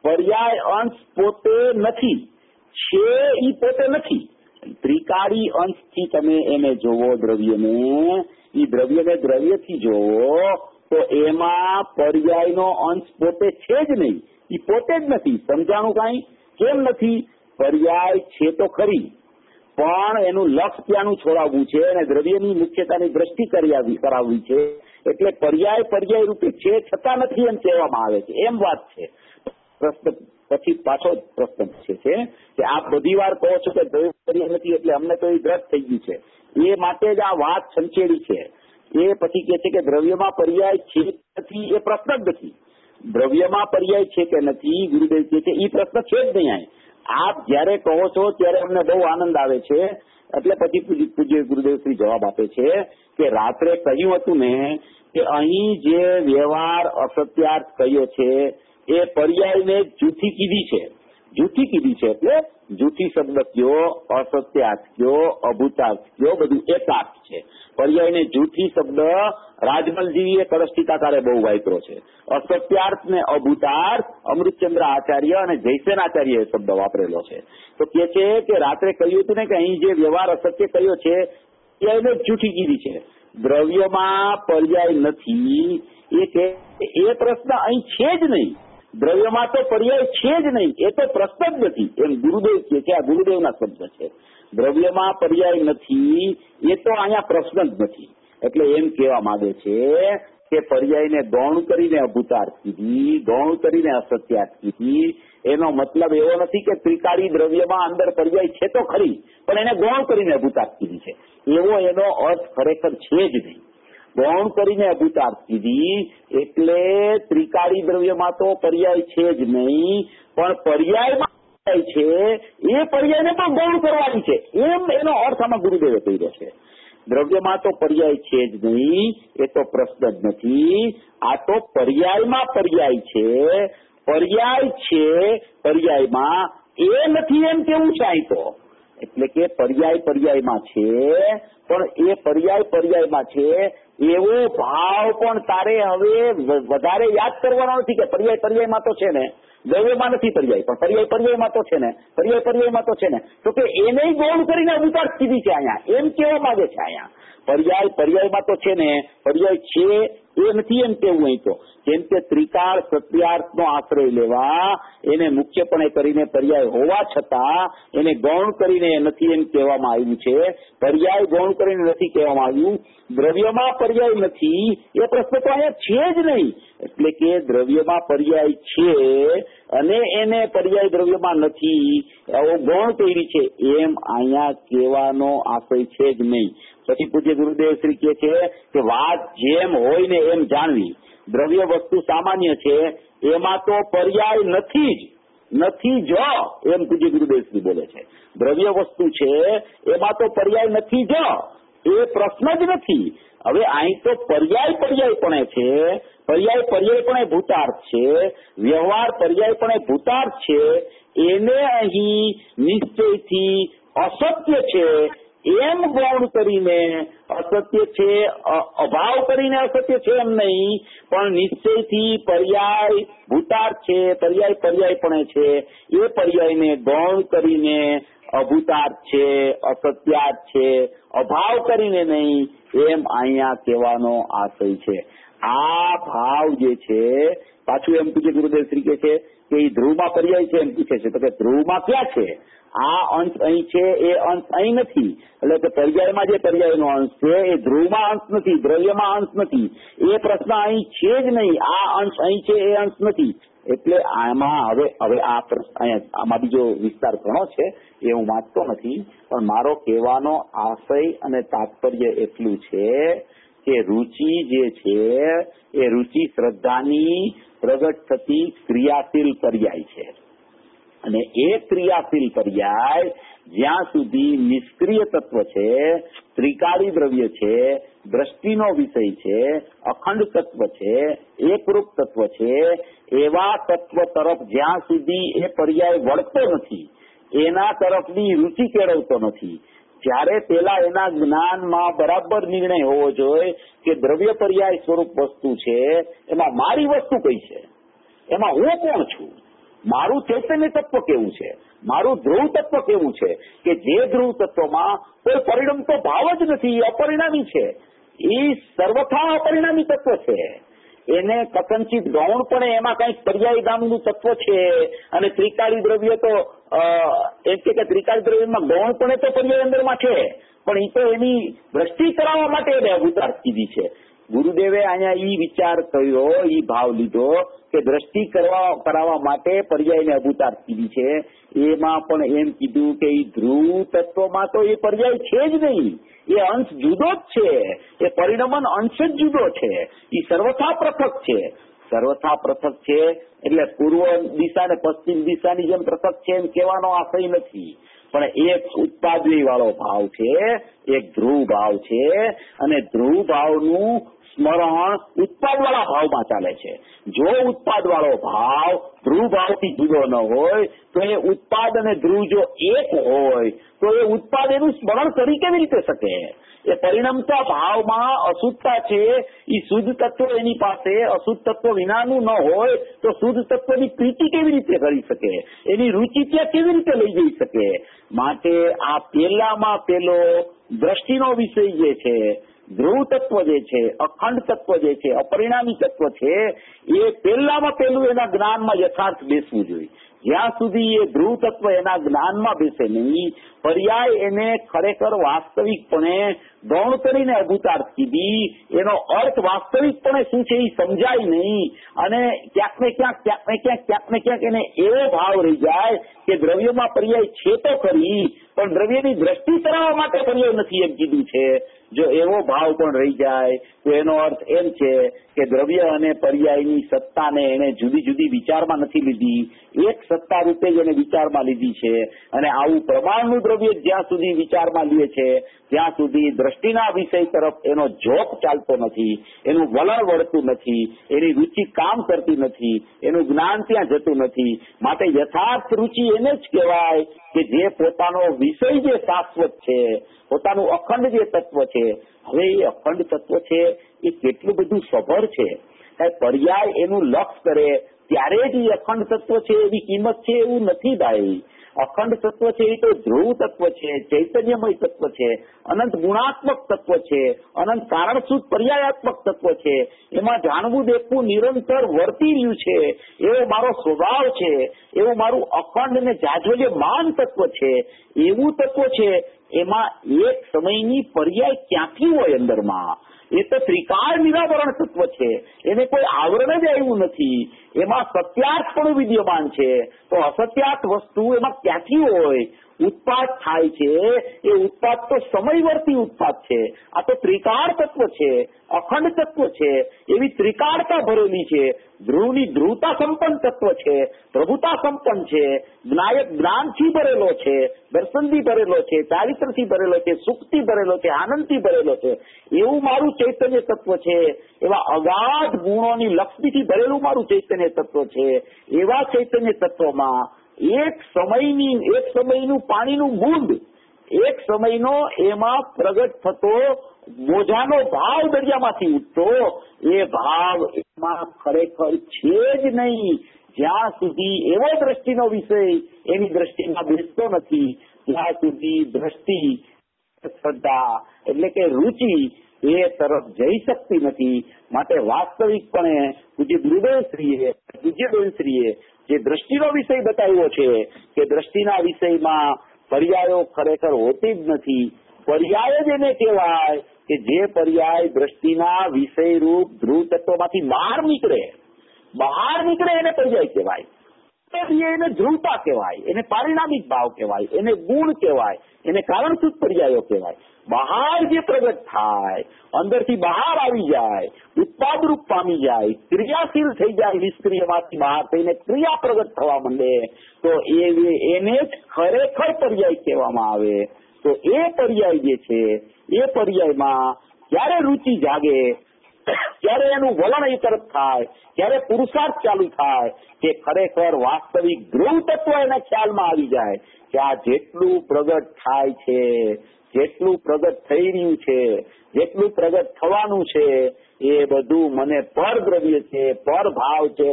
પર્યાય અંશ પોતે નથી, છે એ પોતે નથી. ત્રિકાળી અંશથી તમે એને જોવો, દ્રવ્યને, એ દ્રવ્યને દ્રવ્યથી જોવો તો એમાં પર્યાયનો અંશ પોતે છે જ નહીં, એ પોતે જ નથી. સમજાણું કાંઈ? કેમ નથી? પર્યાય છે તો ખરી, પણ એનું લક્ષ ત્યાંનું છોડાવવું છે અને દ્રવ્યની મુખ્યતાની દ્રષ્ટિ કરાવવી છે. એટલે પર્યાય રૂપે છે છતાં નથી એમ કહેવામાં આવે છે, એમ વાત છે. પ્રશ્ન પછી પાછો પ્રશ્ન પૂછે છે કે આપ બધી વાર કહો છો કે દ્રવ્ય પર્યાય નથી એટલે અમને તો એ દ્રઢ થઈ ગયું છે, એ માટે જ આ વાત સંચેડી છે. એ પછી કહે છે કે દ્રવ્યમાં પર્યાય છે નથી એ પ્રશ્ન જ નથી. દ્રવ્યમાં પર્યાય છે કે નથી ગુરુદેવ કહે છે એ પ્રશ્ન છે જ નહીં. આપ જયારે કહો છો ત્યારે અમને બહુ આનંદ આવે છે. એટલે પછી પૂજ્ય ગુરુદેવ શ્રી જવાબ આપે છે કે રાત્રે કહ્યું હતું ને કે અહીં જે વ્યવહાર અસત્યાર્થ કહ્યો છે એ પર્યાયને જૂઠી કીધી છે. જૂઠી કીધી છે એટલે જૂઠી શબ્દ કયો, અસત્યાર્થ કયો, અભૂતાર્થ કયો, બધું એકાર્થ છે. પર્યાયને જૂઠી શબ્દ રાજમલજીએ કળશ ટીકાકારે બહુ વાપર્યો છે. અસત્યાર્થ ને અભૂતાર્થ અમૃતચંદ્ર આચાર્ય અને જયસેન આચાર્ય એ શબ્દ વાપરેલો છે. તો કે છે કે રાત્રે કહ્યું હતું ને કે અહીં જે વ્યવહાર અસત્ય કહ્યો છે એને જૂઠી કીધી છે. દ્રવ્યમાં પર્યાય નથી એ પ્રશ્ન અહીં છે જ નહીં. દ્રવ્યમાં તો પર્યાય છે જ નહીં, એ તો પ્રશ્ન જ નથી એમ ગુરુદેવ કહે છે. આ ગુરુદેવના શબ્દ છે. દ્રવ્યમાં પર્યાય નથી એ તો અહીંયા પ્રશ્ન જ નથી. એટલે એમ કહેવા માંગે છે કે પર્યાયને ગૌણ કરીને અભૂતાર્થ કીધી, ગૌણ કરીને અસત્યાર્થ કીધી. એનો મતલબ એવો નથી કે ત્રિકાળી દ્રવ્યમાં અંદર પર્યાય છે તો ખરી, પણ એને ગૌણ કરીને અભૂતાર્થ કીધી છે એવો એનો અર્થ ખરેખર છે જ નહીં. ગૌણ કરીને અભૂતાર્થ કીધી એટલે ત્રિકાળી દ્રવ્યમાં તો પર્યાય છે જ નહીં, પણ પર્યાયમાં છે એ પર્યાયને પણ ગૌણ કરવાની છે એમ એનો અર્થ આમાં ગુરુદેવે કહ્યો છે. દ્રવ્યમાં તો પર્યાય છે જ નહીં એ તો પ્રશ્ન જ નથી. આ તો પર્યાયમાં પર્યાય છે. પર્યાય છે પર્યાયમાં એ નથી એમ કેવું છે અહીં તો. એટલે કે પર્યાય પર્યાયમાં છે પણ એ પર્યાય પર્યાયમાં છે એવો ભાવ પણ તારે હવે વધારે યાદ કરવાનો નથી કે પર્યાય પર્યાયમાં તો છે ને, દ્રવ્યમાં નથી પર્યાય પણ પર્યાય પર્યાયમાં તો છે ને, પર્યાય પર્યાયમાં તો છે ને. તો કે એને ગૌણ કરીને અભૂતાર્થ કીધી છે અહીંયા એમ કેવા માંગે છે. અહીંયા પર્યાય પર્યાયમાં તો છે ને, પર્યાય છે એ નથી એમ કેવું અહીં તો. કેમ કે ત્રિકાળ સત્યાર્થનો આશ્રય લેવા એને મુખ્યપણે કરીને પર્યાય હોવા છતાં એને ગૌણ કરીને નથી એમ કહેવામાં આવ્યું છે. પર્યાય ગૌણ કરીને નથી કહેવામાં આવ્યું. દ્રવ્યમાં પર્યાય નથી એ પ્રશ્ન તો અહીંયા છે જ નહીં. એટલે કે દ્રવ્યમાં પર્યાય છે અને એને પર્યાય દ્રવ્યમાં નથી એવો ગૌણ કરી છે એમ અહીંયા કહેવાનો આશય છે જ નહીં. પછી પૂજ્ય ગુરુદેવ શ્રી કહે છે કે વાત જેમ હોય ને એમ જાણવી. દ્રવ્ય વસ્તુ સામાન્ય છે એમાં તો પર્યાય નથી જ એમ પૂજ્ય ગુરુદેવ શ્રી બોલે છે. દ્રવ્ય વસ્તુ છે એમાં તો પર્યાય નથી જ એ પ્રશ્ન જ નથી. હવે અહીં તો પર્યાય પર્યાયપણે છે, પર્યાય પર્યાયપણે ભૂતાર્થ છે, વ્યવહાર પર્યાયપણે ભૂતાર્થ છે. એને અહીં નિશ્ચયથી અસત્ય છે એમ ગૌણ કરીને અસત્ય છે, અભાવ કરીને અસત્ય છે એમ નહીં, પણ નિશ્ચયથી પર્યાય ભૂતાર્થ છે, પર્યાય પર્યાયપણે છે એ પર્યાયને ગૌણ કરીને અભૂતાર્થ છે, અસત્યાર્થ છે, અભાવ કરીને નહીં એમ અહીંયા કહેવાનો આશય છે. આ ભાવ જે છે પાછું એમ પૂછે ગુરુદેવ શ્રી કહે છે કે એ ધ્રુવમાં પર્યાય છે એમ પૂછે છે. તો કે ધ્રુવમાં ક્યાં છે? આ અંશ અહીં છે એ અંશ અહીં નથી. એટલે કે પર્યાયમાં જે પર્યાયનો અંશ છે એ ધ્રુવમાં અંશ નથી, દ્રવ્યમાં અંશ નથી. એ પ્રશ્ન અહીં છે જ નહીં. આ અંશ અહીં છે એ અંશ નથી. એટલે આમાં હવે આ આમાં બીજો વિસ્તાર ઘણો છે એ હું વાંચતો નથી, પણ મારો કહેવાનો આશય અને તાત્પર્ય એટલું છે કે રુચિ જે છે એ રુચિ શ્રદ્ધાની પ્રગટ થતી ક્રિયાશીલ પર્યાય છે. અને એ ક્રિયાશીલ પર્યાય જ્યાં સુધી નિષ્ક્રિય તત્વ છે, ત્રિકાળી દ્રવ્ય છે, દ્રષ્ટિનો વિષય છે, અખંડ તત્વ છે, એકરૂપ તત્વ છે, એવા તત્વ તરફ જ્યાં સુધી એ પર્યાય વળતો નથી, એના તરફની રુચિ કેળવતો નથી, ત્યારે પેલા એના જ્ઞાનમાં બરાબર નિર્ણય હોવો જોઈએ કે દ્રવ્ય પર્યાય સ્વરૂપ વસ્તુ છે એમાં મારી વસ્તુ કઈ છે, એમાં હું કોણ છું, મારું ચૈતન્ય તત્વ કેવું છે, મારું ધ્રુવ તત્વ કેવું છે કે જે ધ્રુવ તત્વમાં કોઈ પરિણમતો ભાવ જ નથી, અપરિણામી છે. એ સર્વથા અપરિણામી તત્વ છે. એને કથનચિત ગૌણપણે એમાં કઈક પર્યાય નામનું તત્વ છે. અને ત્રિકાળી દ્રવ્ય તો એમ કે ત્રિકાળી દ્રવ્યમાં ગૌણપણે તો પર્યાય અંદરમાં છે, પણ એ તો એની દ્રષ્ટિ કરાવવા માટે એને અભૂતાર્થ કીધી છે. ગુરુદેવે અહીંયા ઈ વિચાર કર્યો, ઈ ભાવ લીધો કે દ્રષ્ટિ કરાવવા માટે પર્યાયને અભૂતાર્થ કીધી છે. એમાં પણ એમ કીધું કે ઈ ધ્રુવ તત્વમાં તો એ પર્યાય છે જ નહીં, એ અંશ જુદો જ છે, એ પરિણમન અંશ જ જુદો છે, એ સર્વથા પૃથક છે. સર્વથા પૃથક છે એટલે પૂર્વ દિશા ને પશ્ચિમ દિશાની જેમ પૃથક છે એમ કહેવાનો આશય નથી, પણ એક ઉત્પાદની વાળો ભાવ છે, એક ધ્રુવ ભાવ છે, અને ધ્રુવ ભાવનું સ્મરણ ઉત્પાદ વાળા ભાવમાં ચાલે છે. જો ઉત્પાદ વાળો ભાવ ધ્રુવ ભાવથી જુદો ન હોય તો એ ઉત્પાદ અને ધ્રુવ જો એક હોય તો એ ઉત્પાદ એનું સ્મરણ કરી કેવી રીતે શકે? એ પરિણમતા ભાવમાં અશુદ્ધતા છે, એ શુદ્ધ તત્વ એની પાસે અશુદ્ધ તત્વ વિનાનું ન હોય તો શુદ્ધ તત્વની પ્રીતિ કેવી રીતે કરી શકે? એની રુચિ ત્યાં કેવી રીતે લઈ જઈ શકે? માટે આ પેલામાં પેલો દ્રષ્ટિનો વિષય જે છે, ધ્રુવ તત્વ જે છે, અખંડ તત્વ જે છે, અપરિણામી તત્વ છે, એ પહેલામાં પહેલું એના જ્ઞાનમાં યથાર્થ બેસવું જોઈએ. જ્યાં સુધી એ ધ્રુવ તત્વ એના જ્ઞાનમાં બેસે નહીં, પર્યાય એને ખરેખર વાસ્તવિકપણે ગૌણ કરીને અભૂતાર્થ કીધી, એનો અર્થ વાસ્તવિકપણે શું છે એ સમજાય નહીં, અને ક્યાંક ને ક્યાંક એને એવો ભાવ રહી જાય કે દ્રવ્યમાં પર્યાય છે તો ખરી, પણ દ્રવ્યની દ્રષ્ટિ કરાવવા માટે પર્યાય નથી એમ કીધું છે. જો એવો ભાવ પણ રહી જાય તો એનો અર્થ એમ છે કે દ્રવ્ય અને પર્યાયની સત્તાને એને જુદી જુદી વિચારમાં નથી લીધી, એક સત્તા રૂપે જ એને વિચારમાં લીધી છે. અને આવું પ્રમાણનું દ્રવ્ય જ્યાં સુધી વિચારમાં લે છે ત્યાં સુધી દ્રષ્ટિના વિષય તરફ એનો ઝોક ચાલતો નથી, એનું વલણ વળતું નથી, એની રુચિ કામ કરતી નથી, એનું જ્ઞાન ત્યાં જતું નથી. માટે યથાર્થ રુચિ એને જ કહેવાય કે જે પોતાનો વિષય જે શાશ્વત છે, પોતાનું અખંડ જે તત્વ છે. હવે એ અખંડ તત્વ છે એ કેટલું બધું સભર છે, પર્યાય એનું લક્ષ કરે ત્યારે જ એ અખંડ તત્વ છે એવી કિંમત છે એવું નથી ભાઈ. અખંડ તત્વ છે એ તો ધ્રુવ તત્વ છે, ચૈતન્યમય તત્વ છે, અનંત ગુણાત્મક તત્વ છે, અનંત કારણસૂત પર્યાયાત્મક તત્વ છે. એમાં જાણવું દેખવું નિરંતર વર્તી રહ્યું છે, એવો મારો સ્વભાવ છે, એવું મારું અખંડ ને જાજ્વલ્યમાન તત્વ છે, એવું તત્વ છે. એમાં એક સમયની પર્યાય ક્યાંથી હોય અંદરમાં? એ તો ત્રિકાળ નિરાવરણ તત્વ છે, એને કોઈ આવરણ જ આવ્યું નથી. એમાં સત્યાર્થ પણ વિદ્યમાન છે, તો અસત્યાર્થ વસ્તુ એમાં ક્યાંથી હોય? ઉત્પાદ થાય છે એ ઉત્પાદ તો સમયવર્તી ઉત્પાદ છે. આ તો ત્રિકાળ તત્વ છે, અખંડ તત્વ છે, એવી ત્રિકાળતા ભરેલી છે. ધ્રુવની ધ્રુવતા સંપન્ન તત્વ છે, પ્રભુતા સંપન્ન છે, જ્ઞાનથી ભરેલો છે, દર્શનથી ભરેલો છે, ચારિત્રથી ભરેલો છે, સુખથી ભરેલો છે, આનંદથી ભરેલો છે. એવું મારું ચૈતન્ય તત્વ છે. એવા અગાધ ગુણોની લક્ષ્મીથી ભરેલું મારું ચૈતન્ય તત્વ છે. એવા ચૈતન્ય તત્વમાં એક સમયનું પાણીનું બુંદ, એક સમયનો એમાં પ્રગટ થતો મોજાનો ભાવ દરિયામાંથી ઉઠતો, એ ભાવ એમાં ખરેખર છે જ નહીં. જ્યાં સુધી એવો દ્રષ્ટિનો વિષય એની દ્રષ્ટિમાં બેસતો નથી ત્યાં સુધી દ્રષ્ટિ, શ્રદ્ધા એટલે કે રુચિ એ તરફ જઈ શકતી નથી. માટે વાસ્તવિકપણે પૂજ્ય ગુરુદેવશ્રીએ જે દ્રષ્ટિનો વિષય બતાવ્યો છે કે દ્રષ્ટિના વિષયમાં પર્યાયો ખરેખર હોતી જ નથી. પર્યાય જ એને કહેવાય કે જે પર્યાય દ્રષ્ટિના વિષયરૂપ ધ્રુવ તત્વમાંથી બહાર નીકળે એને પર્યાય કહેવાય. એને ધ્રુવતા કહેવાય, એને પારિણામિક ભાવ કહેવાય, એને ગુણ કહેવાય, એને કારણસૂત પર્યાયો કહેવાય. બહાર જે પ્રગટ થાય, અંદરથી બહાર આવી જાય, ઉત્પાદ રૂપ પામી જાય, ક્રિયાશીલ થઈ જાય, નિષ્ક્રિયમાંથી બહાર થઈને ક્રિયા પ્રગટ થવા માંડે, તો એને જ ખરેખર પર્યાય કહેવામાં આવે. તો એ પર્યાય જે છે એ પર્યાયમાં ક્યારે રુચિ જાગે, ક્યારે એનું વલણ એ તરફ થાય, ક્યારે પુરુષાર્થ ચાલુ થાય કે ખરેખર વાસ્તવિક ધ્રુવ તત્વ એના ખ્યાલમાં આવી જાય કે આ જેટલું પ્રગટ થાય છે, જેટલું પ્રગટ થઈ રહ્યું છે, જેટલું પ્રગટ થવાનું છે, એ બધું મને પર દ્રવ્ય છે, પર ભાવ છે,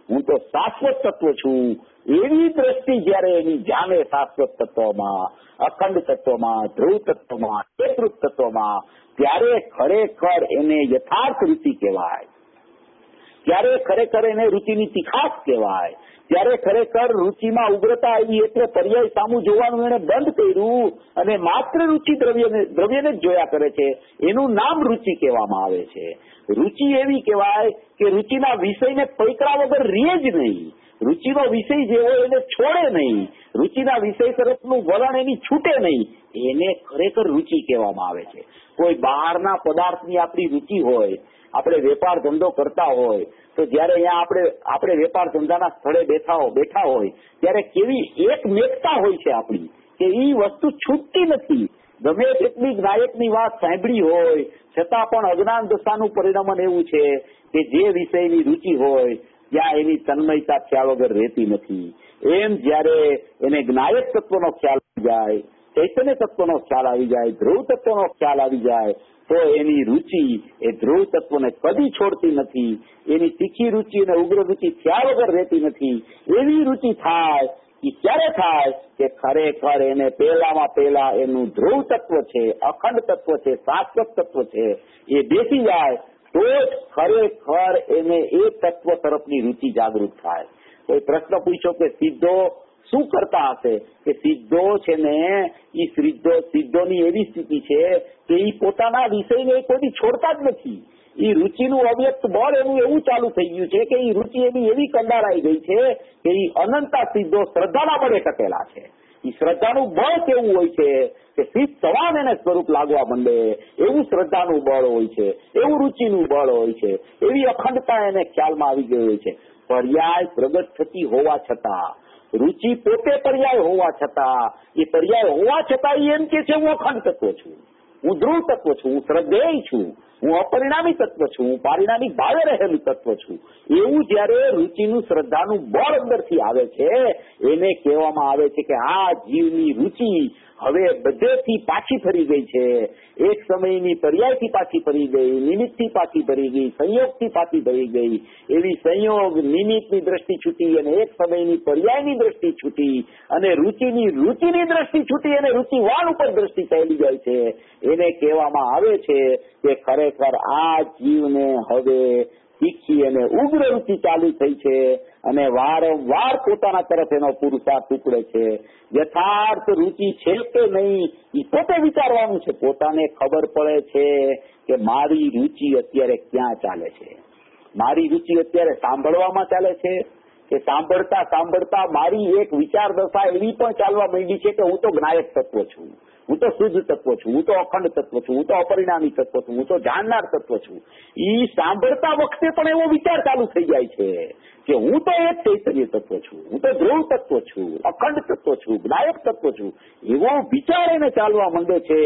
હું તો શાશ્વત તત્વ છું. એવી દ્રષ્ટિ જયારે એની જામે શાશ્વત તત્વમાં, અખંડ તત્વમાં, ધ્રુવ તત્વમાં, એકરૂપ તત્વમાં, ત્યારે ખરેખર એને યથાર્થ રુચિ કહેવાય. ત્યારે ખરેખર એને રુચિની તીખાસ કહેવાય. ત્યારે ખરેખર રુચિમાં ઉગ્રતા આવી એટલે પર્યાય સામું જોવાનું એને બંધ કર્યું અને માત્ર રુચિ દ્રવ્યને જ જોયા કરે છે. એનું નામ રુચિ કહેવામાં આવે છે. રુચિ એવી કહેવાય કે રુચિના વિષયને પૈકરા વગર રહે જ નહીં. રુચિનો વિષય જેવો એને છોડે નહીં, રુચિના વિષય તરફનું વલણ એની છૂટે નહીં, એને ખરેખર રુચિ કહેવામાં આવે છે. કોઈ બહારના પદાર્થની આપણી રુચિ હોય આપણે વેપાર ધંધો કરતા હોય તો જયારે અહીંયા આપણે વેપાર ધંધાના સ્થળે બેઠા હોય ત્યારે કેવી એક મેકતા હોય છે આપણી કે એ વસ્તુ છૂટતી નથી. ગમે તેટલી નાયકની વાત સાંભળી હોય છતાં પણ અજ્ઞાન દશાનું પરિણામ એવું છે કે જે વિષયની રુચિ હોય ત્યાં એની તન્મયતા ખ્યાલ વગર રહેતી નથી. એમ જયારે એને જ્ઞાયક તત્વનો ખ્યાલ આવી જાય, ચૈતન્ય તત્વનો ખ્યાલ આવી જાય, ધ્રુવ તત્વનો ખ્યાલ આવી જાય તો એની રુચિ એ ધ્રુવ તત્વને કદી છોડતી નથી. એની તીખી રુચિ અને ઉગ્ર રુચિ ખ્યાલ વગર રહેતી નથી. એવી રુચિ થાય એ ક્યારે થાય કે ખરેખર એને પહેલામાં પહેલા એનું ધ્રુવ તત્વ છે, અખંડ તત્વ છે, શાશ્વત તત્વ છે એ બેસી જાય તો જ ખરેખર એને એ તત્વ તરફની રુચિ જાગૃત થાય. કોઈ પ્રશ્ન પૂછ્યો કે સિદ્ધો શું કરતા હશે કે સિદ્ધો છે ને એ સિદ્ધોની એવી સ્થિતિ છે કે એ પોતાના વિષયને કોઈ છોડતા જ નથી. એ રુચિનું અવ્યક્ત બળ એનું એવું ચાલુ થઈ ગયું છે કે એ રુચિ એવી કંડારાઈ ગઈ છે કે એ અનંતા સિદ્ધો શ્રદ્ધાના બળે ટકેલા છે. એ શ્રદ્ધાનું બળ કેવું હોય છે કે સિદ્ધ તમામ એને સ્વરૂપ લાગવા માંડે એવું શ્રદ્ધાનું બળ હોય છે, એવું રુચિનું બળ હોય છે, એવી અખંડતા એને ખ્યાલમાં આવી ગઈ હોય છે. પર્યાય પ્રગટ થતી હોવા છતાં, રુચિ પોતે પર્યાય હોવા છતાં, એ પર્યાય હોવા છતાં એમ કે છે હું અખંડ તત્વ છું, હું ધ્રુવ તત્વ છું, હું શ્રદ્ધેય છું, હું અપરિણામી તત્વ છું, હું પારિણામિક ભાવે રહેલું તત્વ છું. એવું જયારે રુચિનું શ્રદ્ધાનું બળ અંદરથી આવે છે એને કહેવામાં આવે છે કે આ જીવની રુચિ હવે બધેથી પાછી ફરી ગઈ છે. એક સમયની પર્યાયથી પાછી ફરી ગઈ, નિમિત્તથી પાછી ફરી ગઈ, સંયોગથી પાછી ફરી ગઈ. એવી સંયોગ નિમિત્તની દ્રષ્ટિ છૂટી અને એક સમયની પર્યાયની દ્રષ્ટિ છૂટી અને રુચિની દ્રષ્ટિ છૂટી અને રુચિવાન ઉપર દ્રષ્ટિ ચાલી જાય છે. એને કહેવામાં આવે છે કે ખરેખર આ જીવને હવે તીખી અને ઉગ્ર રુચિ ચાલુ થઈ છે અને વારંવાર પોતાના તરફ એનો પુરુષાર્થ ટુકડે છે. યથાર્થ રુચિ છે કે નહીં એ પોતે વિચારવાનું છે. પોતાને ખબર પડે છે કે મારી રુચિ અત્યારે ક્યાં ચાલે છે. મારી રુચિ અત્યારે સાંભળવામાં ચાલે છે કે સાંભળતા સાંભળતા મારી એક વિચાર દશા એવી પણ ચાલવા માંડી છે કે હું તો જ્ઞાયક તત્વ છું, હું તો શુદ્ધ તત્વ છું, હું તો અખંડ તત્વ છું, હું તો અપરિણામી તત્વ છું, હું તો જાણનાર તત્વ છું. એ સાંભળતા વખતે પણ એવો વિચાર ચાલુ થઈ જાય છે કે હું તો એક ચૈતન્ય તત્વ છું, હું તો ધ્રુવ તત્વ છું, અખંડ તત્વ છું, જ્ઞાયક તત્વ છું. એવો વિચાર એને ચાલવા માંડે છે.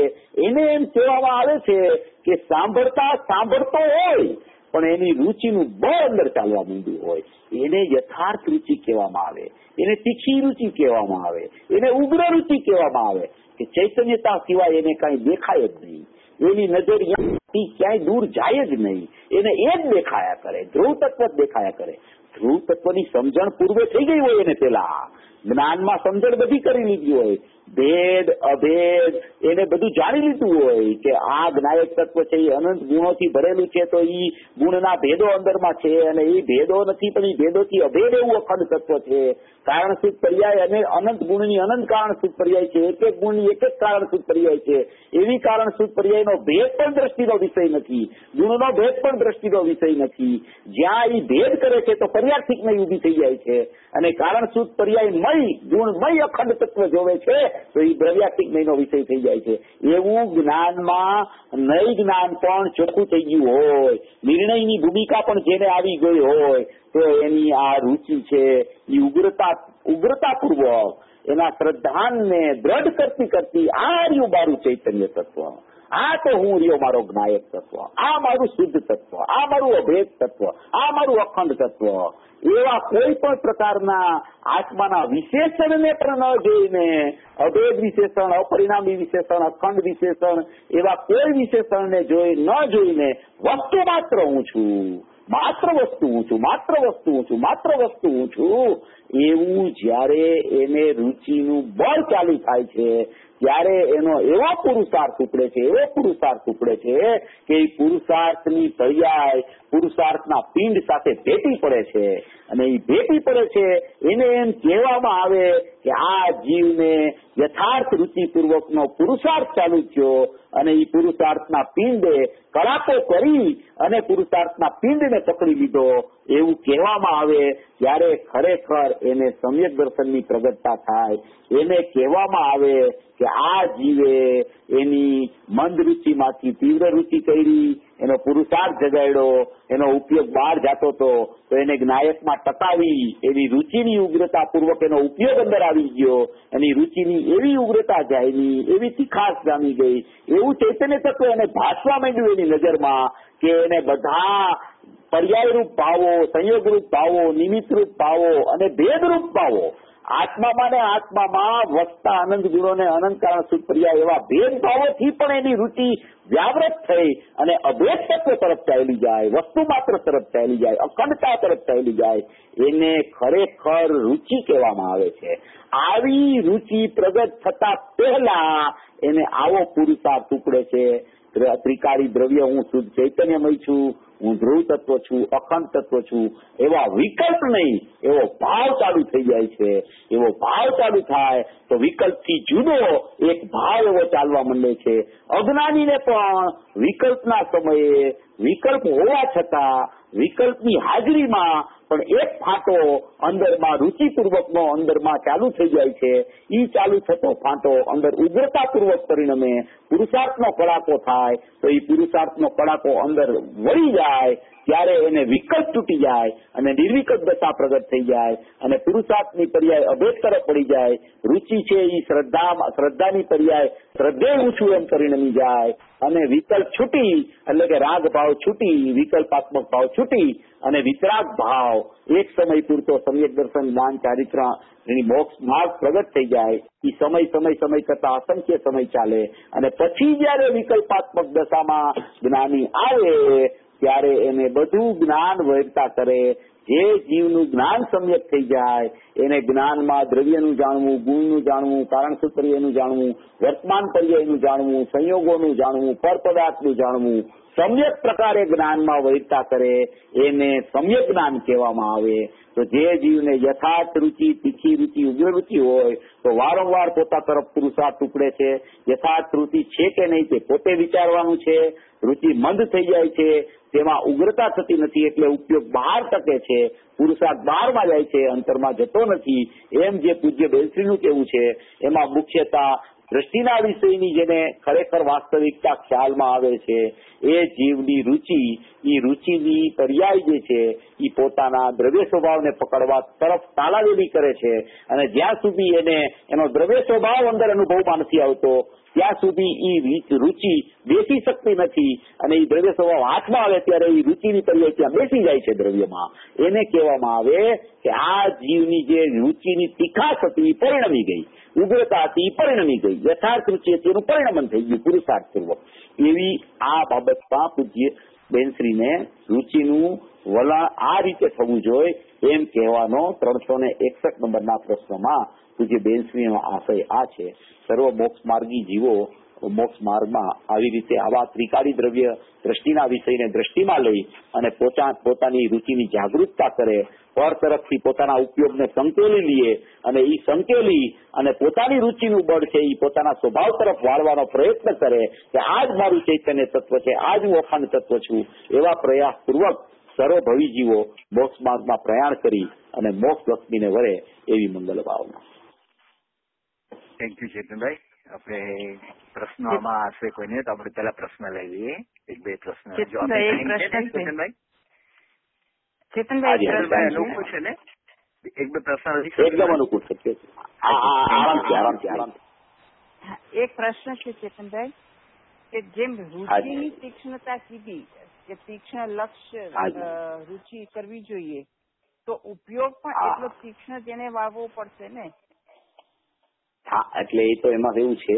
એને એમ કહેવામાં આવે છે કે સાંભળતો હોય પણ એની રુચિનું બળ અંદર ચાલવા માંડ્યું હોય એને યથાર્થ રુચિ કહેવામાં આવે, એને તીખી રુચિ કહેવામાં આવે, એને ઉગ્ર રુચિ કહેવામાં આવે કે ચૈતન્યતા સિવાય એને કઈ દેખાય જ નહીં. એની નજર ક્યાંય દૂર જાય જ નહીં. એને એ જ દેખાયા કરે, ધ્રુવ તત્વ જ દેખાયા કરે. ધ્રુવ તત્વની સમજણ પૂર્વે થઈ ગઈ હોય એને પેલા જ્ઞાનમાં સમજણ બધી કરી લીધી હોય, ભેદ અભેદ એને બધું જાણી લીધું હોય કે આ જ્ઞાયક તત્વ છે એ અનંત ગુણોથી ભરેલું છે તો એ ગુણના ભેદો અંદરમાં છે અને એ ભેદો નથી પણ એ ભેદોથી અભેદ એવું અખંડ તત્વ છે. કારણસૂચ પર્યાય અને અનંત ગુણની અનંત કારણસૂચ પર્યાય છે, એક એક ગુણની એક એક કારણસૂચ પર્યાય છે. એવી કારણસૂચ પર્યાયનો ભેદ પણ દ્રષ્ટિનો વિષય નથી, ગુણનો ભેદ પણ દ્રષ્ટિનો વિષય નથી. જ્યાં એ ભેદ કરે છે તો પર્યાર્થિક નહીં ઉભી થઈ જાય છે અને કારણસૂચ પર્યાય ગુણમય અખંડ તત્વ જોવે છે તો એ દ્રવ્યાત્મિક નયનો વિષય થઈ જાય છે. એવું જ્ઞાનમાં નય જ્ઞાન પણ ચોખ્ખું થઈ ગયું હોય, નિર્ણયની ભૂમિકા પણ જેને આવી ગઈ હોય તો એની આ રુચિ છે એ ઉગ્રતાપૂર્વક એના શ્રદ્ધાનને દ્રઢ કરતી આ રહ્યું મારું ચૈતન્ય તત્વ, આ તો હું રહ્યો મારો જ્ઞાયક તત્વ, આ મારું શુદ્ધ તત્વ, આ મારું અભેદ તત્વ, આ મારું અખંડ તત્વ. એવા કોઈ પણ પ્રકારના આત્માના વિશેષણને પણ ન જોઈને, અભેદ વિશેષણ, અપરિણામી વિશેષણ, અખંડ વિશેષણ એવા કોઈ વિશેષણને ન જોઈને વસ્તુ માત્ર હું છું, માત્ર વસ્તુ હું છું, માત્ર વસ્તુ હું છું, માત્ર વસ્તુ હું છું. એવું જયારે એને રુચિનું બળ ચાલુ થાય છે ત્યારે એનો એવો પુરુષાર્થ ઉપડે છે કે એ પુરુષાર્થની પર્યાય પુરુષાર્થના પિંડ સાથે ભેટી પડે છે અને એ ભેટી પડે છે એને એમ કહેવામાં આવે કે આ જીવને યથાર્થ રુચિપૂર્વકનો પુરુષાર્થ ચાલુ થયો અને એ પુરુષાર્થના પિંડે કડાકો કરી અને પુરુષાર્થના પિંડને પકડી લીધો એવું કહેવામાં આવે ત્યારે ખરેખર એને સમ્યક દર્શનની પ્રગટતા થાય. એને કહેવામાં આવે કે આ જીવે એની મંદ રુચિમાંથી તીવ્ર રુચિ કરી, એનો પુરુષાર્થ જગાડ્યો, એનો ઉપયોગ બહાર જતો હતો તો એને જ્ઞાયકમાં ટકાવી એવી રુચિની ઉગ્રતા પૂર્વક એનો ઉપયોગ અંદર આવી ગયો, એની રુચિની એવી ઉગ્રતા જામી, એવી તીખાશ જામી ગઈ, એવું ચૈતન્ય તત્વ એને ભાસવા માંડ્યું એની નજરમાં કે એને બધા પર્યાયરૂપ ભાવો, સંયોગરૂપ ભાવો, નિમિત્તરૂપ ભાવો અને ભેદરૂપ ભાવો, આત્મામાં ને આત્મામાં વસતા આનંદ ગુણો ને અનંત કારણ સુખ પર્યાય એવા ભેદભાવોથી પણ એની રુચિ વ્યાવૃત થઈ અને અભેદ તત્વ તરફ ચાલી જાય, વસ્તુ માત્ર તરફ ચાલી જાય, અખંડતા તરફ ચાલી જાય, એને ખરેખર રુચિ કહેવામાં આવે છે. આવી રુચિ પ્રગટ થતા પહેલા એને આવો પુરુષાર્થ ઉપડે છે. ત્રિકાળી દ્રવ્ય હું શુદ્ધ ચૈતન્યમય છું, હું ધ્રુવ તત્વ છું, અખંડ તત્વ છું, એવા વિકલ્પ નહીં, એવો ભાવ ચાલુ થઈ જાય છે. એવો ભાવ ચાલુ થાય તો વિકલ્પથી જુદો એક ભાવ એવો ચાલવા માંડે છે. અજ્ઞાનીને પણ વિકલ્પના સમયે વિકલ્પ હોવા છતાં વિકલ્પની હાજરીમાં પણ એક ફાંટો અંદરમાં રુચિપૂર્વકનો અંદરમાં ચાલુ થઈ જાય છે. ઈ ચાલુ થતો ફાંટો અંદર ઉગ્રતાપૂર્વક પરિણમે પુરુષાર્થનો કડાકો થાય તો એ પુરુષાર્થનો કડાકો અંદર વળી જાય ત્યારે એને વિકલ્પ તૂટી જાય અને નિર્વિકલ્પ દશા પ્રગટ થઈ જાય અને પુરુષાર્થની પર્યાય અભેદ તરફ પડી જાય. રુચિ છે એ શ્રદ્ધાની પર્યાય શ્રદ્ધે ઊંચું એમ પરિણમી જાય અને વિકલ્પ છૂટી એટલે કે રાગ ભાવ છૂટી, વિકલ્પાત્મક ભાવ છૂટી અને વિતરાગ ભાવ એક સમય પૂરતો સમ્યક દર્શન જ્ઞાન ચારિત્ર એની મોક્ષ માર્ગ પ્રગટ થઈ જાય. એ સમય કરતા અસંખ્ય સમય ચાલે અને પછી જયારે વિકલ્પાત્મક દશામાં જ્ઞાની આવે ત્યારે એને બધું જ્ઞાન વહેતા કરે. જે જીવનું જ્ઞાન સમ્યક થઈ જાય એને જ્ઞાનમાં દ્રવ્યનું જાણવું, ગુણનું જાણવું, કારણ સૂત્રનું જાણવું, વર્તમાન પર્યાયનું જાણવું, સંયોગોનું જાણવું, પરપદાર્થનું જાણવું, સમ્યક પ્રકારે જ્ઞાનમાં વહેતા કરે એને સમ્યક જ્ઞાન કહેવામાં આવે. તો જે જીવને યથાર્થ રુચિ, તીખી રુચિ, ઉગ્ર રુચિ હોય તો વારંવાર પોતા તરફ પુરુષાર્થ ઉપડે છે. યથાર્થ રુચિ છે કે નહીં તે પોતે વિચારવાનું છે. રુચિ મંદ થઈ જાય છે, તેમાં ઉગ્રતા થતી નથી એટલે ઉપયોગ બહાર ટકે છે, પુરુષાર્થ બહારમાં જાય છે, અંતરમાં જતો નથી. એમ જે પૂજ્ય બેલશ્રીનું કેવું છે એમાં મુખ્યતા દ્રષ્ટિના વિષયની જેને ખરેખર વાસ્તવિકતા ખ્યાલમાં આવે છે એ જીવની રુચિ, એ રુચિની પર્યાય જે છે એ પોતાના દ્રવ્ય સ્વભાવને પકડવા તરફ તાલાવેલી કરે છે અને જ્યાં સુધી એને એનો દ્રવ્ય સ્વભાવ અંદર અનુભવમાં નથી આવતો ત્યાં સુધી એ રુચિ બેસી શકતી નથી અને એ દ્રવ્ય સ્વભાવ હાથમાં આવે ત્યારે એ રુચિની પર્યાય ત્યાં બેસી જાય છે દ્રવ્યમાં. એને કહેવામાં આવે કે આ જીવની જે રુચિની તીખાશ હતી એ પરિણમી ગઈ, ઉગ્રતા હતી એ પરિણમી ગઈ, યથાર્થ રુચિ હતી એનું પરિણમન થઈ ગયું પુરુષાર્થ પૂર્વક. એવી આ બાબતમાં પૂજ્ય બેનશ્રીને રુચિનું વલણ આ રીતે થવું જોઈએ એમ કહેવાનો 361 નંબરના પ્રશ્નમાં પૂજ્ય બેનશ્રીનો આશય આ છે. સર્વ મોક્ષ માર્ગી જીવો મોક્ષ માર્ગમાં આવી રીતે આવા ત્રિકાળી દ્રવ્ય દ્રષ્ટિના વિષયને દ્રષ્ટિમાં લઈ અને પોતાની રુચિની જાગૃતતા કરે, પર તરફથી પોતાના ઉપયોગને સંકેલી લે અને એ સંકેલી અને પોતાની રુચિનું બળ છે એ પોતાના સ્વભાવ તરફ વાળવાનો પ્રયત્ન કરે કે આ જ મારું ચૈતન્ય તત્વ છે, આ જ હું અખંડ તત્વ છું. એવા પ્રયાસપૂર્વક સર્વભવી જીવો મોક્ષ માર્ગમાં પ્રયાણ કરી અને મોક્ષ લક્ષ્મીને વરે એવી મંગલ ભાવના. Thank you Chetanbhai. આપણે પ્રશ્નો આમાં હશે કોઈને તો આપણે પેલા પ્રશ્ન લઈ લઈએ. એક બે પ્રશ્ન ચેતનભાઈ અનુકૂળ છે ને? એક બે પ્રશ્ન એકદમ અનુકૂળ છે. એક પ્રશ્ન છે ચેતનભાઈ કે જેમ રુચિની તીક્ષ્ણતા કીધી કે તીક્ષ્ણ લક્ષ્ય રુચિ કરવી જોઈએ તો ઉપયોગ પણ એટલો તીક્ષ્ણ તેને વાવવો પડશે ને? હા, એટલે એ તો એમાં એવું છે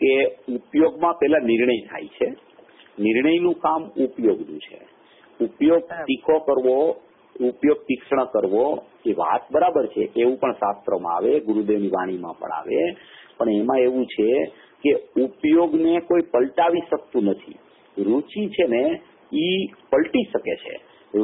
કે ઉપયોગમાં પેલા નિર્ણય થાય છે. નિર્ણયનું કામ ઉપયોગનું છે. ઉપયોગ તીખો કરવો, ઉપયોગ તીક્ષ્ણ કરવો એ વાત બરાબર છે, એવું પણ શાસ્ત્રમાં આવે, ગુરુદેવની વાણીમાં પણ આવે. પણ એમાં એવું છે કે ઉપયોગને કોઈ પલટાવી શકતું નથી. રુચિ છે ને એ પલટી શકે છે.